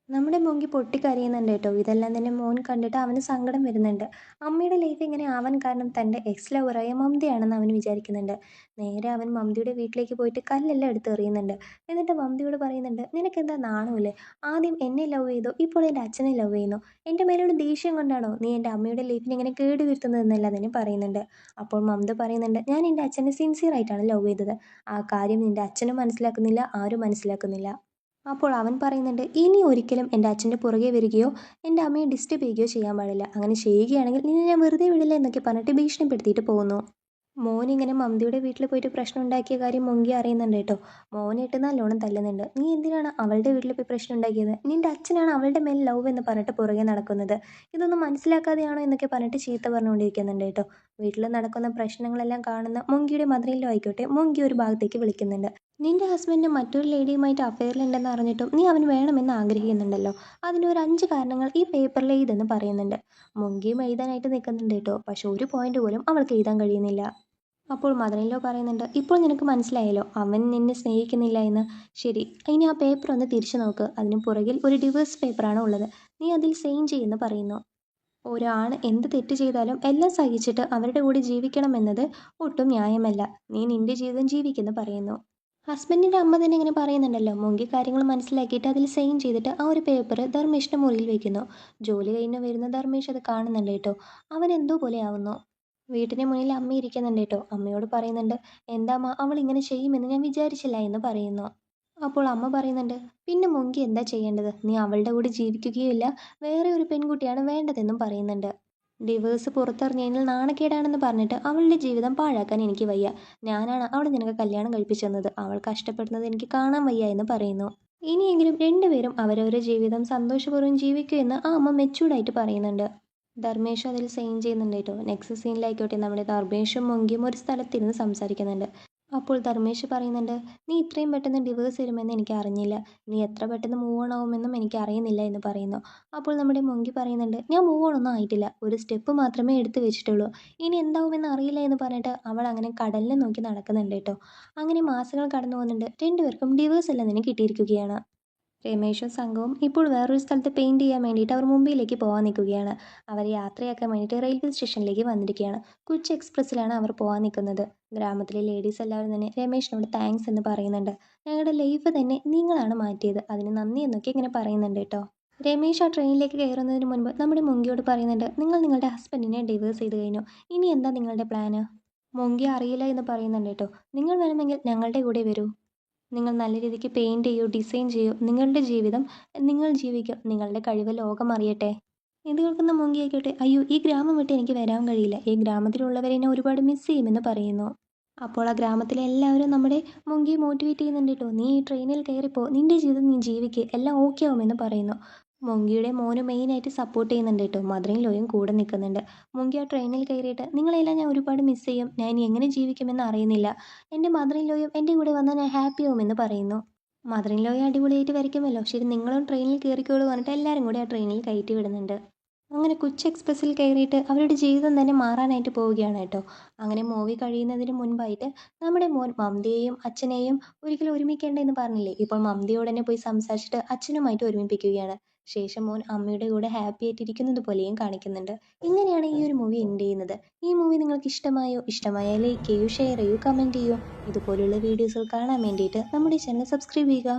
നമ്മുടെ മോങ്കി പൊട്ടിക്കരയുന്നുണ്ട് കേട്ടോ. ഇതെല്ലാം തന്നെ മോൻ കണ്ടിട്ട് അവന് സങ്കടം വരുന്നുണ്ട്. അമ്മയുടെ ലൈഫ് ഇങ്ങനെ ആവാൻ കാരണം തൻ്റെ എക്സ് ലവറായ മമതയാണെന്ന് അവൻ വിചാരിക്കുന്നുണ്ട്. നേരെ അവൻ മമതയുടെ വീട്ടിലേക്ക് പോയിട്ട് കല്ലെല്ലാം എടുത്ത് എറിയുന്നുണ്ട്. എന്നിട്ട് മമതയോട് പറയുന്നുണ്ട്, നിനക്കെന്താ നാണമില്ലേ? ആദ്യം എന്നെ ലവ് ചെയ്തോ, ഇപ്പോൾ എൻ്റെ അച്ഛനെ ലവ് ചെയ്യുന്നു. എൻ്റെ മേലുള്ള ദേഷ്യം കൊണ്ടാണോ നീ എൻ്റെ അമ്മയുടെ ലൈഫിനെ ഇങ്ങനെ കേടുവരുത്തുന്നതെന്നെല്ലാം തന്നെ പറയുന്നുണ്ട്. അപ്പോൾ മമത പറയുന്നുണ്ട്, ഞാൻ എൻ്റെ അച്ഛനെ സിൻസിയറായിട്ടാണ് ലവ് ചെയ്തത്. ആ കാര്യം നിൻ്റെ അച്ഛനും മനസ്സിലാക്കുന്നില്ല, ആരും മനസ്സിലാക്കുന്നില്ല. അപ്പോൾ അവൻ പറയുന്നുണ്ട്, ഇനി ഒരിക്കലും എൻ്റെ അച്ഛൻ്റെ പുറകെ വരികയോ എൻ്റെ അമ്മയെ ഡിസ്റ്റർബ് ചെയ്യുകയോ ചെയ്യാൻ പാടില്ല. അങ്ങനെ ചെയ്യുകയാണെങ്കിൽ നിന്നെ ഞാൻ വെറുതെ വിടില്ല എന്നൊക്കെ പറഞ്ഞിട്ട് ഭീഷണിപ്പെടുത്തിയിട്ട് പോകുന്നു. മോനിങ്ങനെ മമ്തിയുടെ വീട്ടിൽ പോയിട്ട് പ്രശ്നം ഉണ്ടാക്കിയ കാര്യം മുങ്കി അറിയുന്നുണ്ട് കേട്ടോ. മോനിട്ട് നല്ലോണം തല്ലുന്നുണ്ട്. നീ എന്തിനാണ് അവളുടെ വീട്ടിൽ പോയി പ്രശ്നം ഉണ്ടാക്കിയത്? നിൻ്റെ അച്ഛനാണ് അവളുടെ മേൽ ലവ് എന്ന് പറഞ്ഞിട്ട് പുറകെ നടക്കുന്നത്. ഇതൊന്നും മനസ്സിലാക്കാതെയാണോ എന്നൊക്കെ പറഞ്ഞിട്ട് ചീത്ത പറഞ്ഞുകൊണ്ടിരിക്കുന്നുണ്ട് കേട്ടോ. വീട്ടിൽ നടക്കുന്ന പ്രശ്നങ്ങളെല്ലാം കാണുന്ന മുങ്കിയുടെ മദറിലോ ആയിക്കോട്ടെ, മുങ്കി ഒരു ഭാഗത്തേക്ക് വിളിക്കുന്നുണ്ട്. നിന്റെ ഹസ്ബൻഡ് മറ്റൊരു ലേഡിയുമായിട്ട് അഫെയറിലുണ്ടെന്ന് അറിഞ്ഞിട്ടും നീ അവന് വേണമെന്ന് ആഗ്രഹിക്കുന്നുണ്ടല്ലോ. അതിന് ഒരു 5 കാരണങ്ങൾ ഈ പേപ്പറിൽ എഴുതെന്ന് പറയുന്നുണ്ട്. മുങ്കിയും എഴുതാനായിട്ട് നിൽക്കുന്നുണ്ട് കേട്ടോ. പക്ഷെ ഒരു പോയിന്റ് പോലും അവൾക്ക് എഴുതാൻ കഴിയുന്നില്ല. അപ്പോൾ മദർ ഇൻ ലോ പറയുന്നുണ്ട്, ഇപ്പോൾ നിനക്ക് മനസ്സിലായല്ലോ അവൻ നിന്നെ സ്നേഹിക്കുന്നില്ല എന്ന്. ശരി, ഇനി ആ പേപ്പർ ഒന്ന് തിരിച്ചു നോക്ക്. അതിന് പുറകിൽ ഒരു ഡിവേഴ്സ് പേപ്പറാണ് ഉള്ളത്. നീ അതിൽ സൈൻ ചെയ്യുമെന്ന് പറയുന്നു. ഒരാൺ എന്ത് തെറ്റ് ചെയ്താലും എല്ലാം സഹിച്ചിട്ട് അവരുടെ കൂടെ ജീവിക്കണമെന്നത് ഒട്ടും ന്യായമല്ല. നീ നിന്റെ ജീവിതം ജീവിക്കുമെന്ന് പറയുന്നു. ഹസ്ബൻഡിൻ്റെ അമ്മ തന്നെ ഇങ്ങനെ പറയുന്നുണ്ടല്ലോ. മുങ്കി കാര്യങ്ങൾ മനസ്സിലാക്കിയിട്ട് അതിൽ സൈൻ ചെയ്തിട്ട് ആ ഒരു പേപ്പർ ധർമ്മേഷിൻ്റെ മുറിയിൽ വെക്കുന്നു. ജോലി കഴിഞ്ഞ് വരുന്ന ധർമ്മേഷ് അത് കാണുന്നുണ്ട് കേട്ടോ. അവൻ എന്തോ പോലെ ആവുന്നു. വീട്ടിന് മുന്നിൽ അമ്മ ഇരിക്കുന്നുണ്ട് കേട്ടോ. അമ്മയോട് പറയുന്നുണ്ട്, എന്താ അമ്മ, അവൾ ഇങ്ങനെ ചെയ്യുമെന്ന് ഞാൻ വിചാരിച്ചില്ല എന്ന് പറയുന്നു. അപ്പോൾ അമ്മ പറയുന്നുണ്ട്, പിന്നെ മുങ്കി എന്താ ചെയ്യേണ്ടത്? നീ അവളുടെ കൂടെ ജീവിക്കുകയില്ല, വേറെ ഒരു പെൺകുട്ടിയാണ് വേണ്ടതെന്നും പറയുന്നുണ്ട്. ഡിവേഴ്സ് പുറത്തറിഞ്ഞതിൽ നാണക്കേടാണെന്ന് പറഞ്ഞിട്ട് അവളുടെ ജീവിതം പാഴാക്കാൻ എനിക്ക് വയ്യ. ഞാനാണ് അവളെ നിനക്ക് കല്യാണം കഴിപ്പിച്ചു തന്നത്. അവൾ കഷ്ടപ്പെടുന്നത് എനിക്ക് കാണാൻ വയ്യ എന്ന് പറയുന്നു. ഇനിയെങ്കിലും രണ്ടുപേരും അവരവരുടെ ജീവിതം സന്തോഷപൂർവ്വം ജീവിക്കൂ എന്ന് ആ അമ്മ മെച്ചൂർഡായിട്ട് പറയുന്നുണ്ട്. ധർമ്മേഷും അതിൽ സൈൻ ചെയ്യുന്നുണ്ട് കേട്ടോ. നെക്സ്റ്റ് സീനിലായിക്കോട്ടെ നമ്മുടെ ധർമ്മേഷും മുങ്കിയും ഒരു സ്ഥലത്തിരുന്ന് സംസാരിക്കുന്നുണ്ട്. അപ്പോൾ ധർമ്മേഷ് പറയുന്നുണ്ട്, നീ ഇത്രയും പെട്ടെന്ന് ഡിവേഴ്സ് വരുമെന്ന് എനിക്ക് അറിഞ്ഞില്ല. നീ എത്ര പെട്ടെന്ന് മൂവ് ഓൺ ആവുമെന്നും എനിക്ക് അറിയുന്നില്ല എന്ന് പറയുന്നു. അപ്പോൾ നമ്മുടെ മുങ്കി പറയുന്നുണ്ട്, ഞാൻ മൂവ് ഓൺ ഒന്നും ആയിട്ടില്ല, ഒരു സ്റ്റെപ്പ് മാത്രമേ എടുത്തു വെച്ചിട്ടുള്ളൂ. ഇനി എന്താവുമെന്ന് അറിയില്ല എന്ന് പറഞ്ഞിട്ട് അവൾ അങ്ങനെ കടലിനെ നോക്കി നടക്കുന്നുണ്ട് കേട്ടോ. അങ്ങനെ മാസങ്ങൾ കടന്നു പോകുന്നുണ്ട്. രണ്ടുപേർക്കും ഡിവേഴ്സ് എല്ലാം തന്നെ കിട്ടിയിരിക്കുകയാണ്. രമേശും സംഘവും ഇപ്പോൾ വേറൊരു സ്ഥലത്ത് പെയിൻറ് ചെയ്യാൻ വേണ്ടിയിട്ട് അവർ മുംബൈയിലേക്ക് പോകാൻ നിൽക്കുകയാണ്. അവരെ യാത്രയാക്കാൻ വേണ്ടിയിട്ട് റെയിൽവേ സ്റ്റേഷനിലേക്ക് വന്നിരിക്കുകയാണ്. കൊച്ചി എക്സ്പ്രസ്സിലാണ് അവർ പോകാൻ നിൽക്കുന്നത്. ഗ്രാമത്തിലെ ലേഡീസ് എല്ലാവരും തന്നെ രമേശിനോട് താങ്ക്സ് എന്ന് പറയുന്നുണ്ട്. ഞങ്ങളുടെ ലൈഫ് തന്നെ നിങ്ങളാണ് മാറ്റിയത്, അതിന് നന്ദി എന്നൊക്കെ ഇങ്ങനെ പറയുന്നുണ്ട് കേട്ടോ. രമേശ് ആ ട്രെയിനിലേക്ക് കയറുന്നതിന് മുൻപ് നമ്മുടെ മുങ്കിയോട് പറയുന്നുണ്ട്, നിങ്ങൾ നിങ്ങളുടെ ഹസ്ബൻഡിനെ ഡിവേഴ്സ് ചെയ്ത് കഴിഞ്ഞു, ഇനി എന്താ നിങ്ങളുടെ പ്ലാന്? മുങ്കി അറിയില്ല എന്ന് പറയുന്നുണ്ട് കേട്ടോ. നിങ്ങൾ വേണമെങ്കിൽ ഞങ്ങളുടെ കൂടെ വരൂ, നിങ്ങൾ നല്ല രീതിക്ക് പെയിൻറ് ചെയ്യൂ, ഡിസൈൻ ചെയ്യൂ, നിങ്ങളുടെ ജീവിതം നിങ്ങൾ ജീവിക്കും, നിങ്ങളുടെ കഴിവ് ലോകം അറിയട്ടെ. ഇത് കേൾക്കുന്ന മുങ്കി ആയിക്കോട്ടെ, അയ്യോ ഈ ഗ്രാമം വിട്ട് എനിക്ക് വരാൻ കഴിയില്ല, ഈ ഗ്രാമത്തിലുള്ളവരെ എന്നെ ഒരുപാട് മിസ് ചെയ്യുമെന്ന് പറയുന്നു. അപ്പോൾ ആ ഗ്രാമത്തിലെ എല്ലാവരും നമ്മുടെ മുങ്കിയെ മോട്ടിവേറ്റ് ചെയ്യുന്നുണ്ട് കേട്ടോ. നീ ഈ ട്രെയിനിൽ കയറിപ്പോ, നിന്റെ ജീവിതം നീ ജീവിക്കുക, എല്ലാം ഓക്കെ ആവുമെന്ന് പറയുന്നു. മുങ്കിയുടെ മോന് മെയിനായിട്ട് സപ്പോർട്ട് ചെയ്യുന്നുണ്ട് കേട്ടോ. മദറിൻ ലോയും കൂടെ നിൽക്കുന്നുണ്ട്. മുങ്കി ആ ട്രെയിനിൽ കയറിയിട്ട്, നിങ്ങളെല്ലാം ഞാൻ ഒരുപാട് മിസ് ചെയ്യും, ഞാൻ ഇനി എങ്ങനെ ജീവിക്കുമെന്ന് അറിയുന്നില്ല, എൻ്റെ മദറിൻ ലോയും എൻ്റെ കൂടെ വന്നാൽ ഞാൻ ഹാപ്പി ആവുമെന്ന് പറയുന്നു. മദറിൻ ലോയെ അടിപൊളിയായിട്ട് വരയ്ക്കുമല്ലോ, ശരി നിങ്ങളും ട്രെയിനിൽ കയറിക്കോളൂ പറഞ്ഞിട്ട് എല്ലാവരും കൂടി ആ ട്രെയിനിൽ കയറ്റി വിടുന്നുണ്ട്. അങ്ങനെ കൊച്ചി എക്സ്പ്രസ്സിൽ കയറിയിട്ട് അവരുടെ ജീവിതം തന്നെ മാറാനായിട്ട് പോവുകയാണ് കേട്ടോ. അങ്ങനെ മൂവി കഴിയുന്നതിന് മുൻപായിട്ട് നമ്മുടെ മോൻ മമതയെയും അച്ഛനെയും ഒരിക്കലും ഒരുമിക്കേണ്ട എന്ന് പറഞ്ഞില്ലേ, ഇപ്പോൾ മമതയോട് തന്നെ പോയി സംസാരിച്ചിട്ട് അച്ഛനുമായിട്ട് ഒരുമിപ്പിക്കുകയാണ്. ശേഷം മോൻ അമ്മയുടെ കൂടെ ഹാപ്പി ആയിട്ടിരിക്കുന്നത് പോലെയും കാണിക്കുന്നുണ്ട്. ഇങ്ങനെയാണ് ഈ ഒരു മൂവി എൻഡ് ചെയ്യുന്നത്. ഈ മൂവി നിങ്ങൾക്ക് ഇഷ്ടമായോ? ഇഷ്ടമായാൽ ലൈക്ക് ചെയ്യൂ, ഷെയർ ചെയ്യൂ, കമൻറ്റ് ചെയ്യൂ. ഇതുപോലുള്ള വീഡിയോസുകൾ കാണാൻ വേണ്ടിയിട്ട് നമ്മുടെ ചാനൽ സബ്സ്ക്രൈബ് ചെയ്യുക.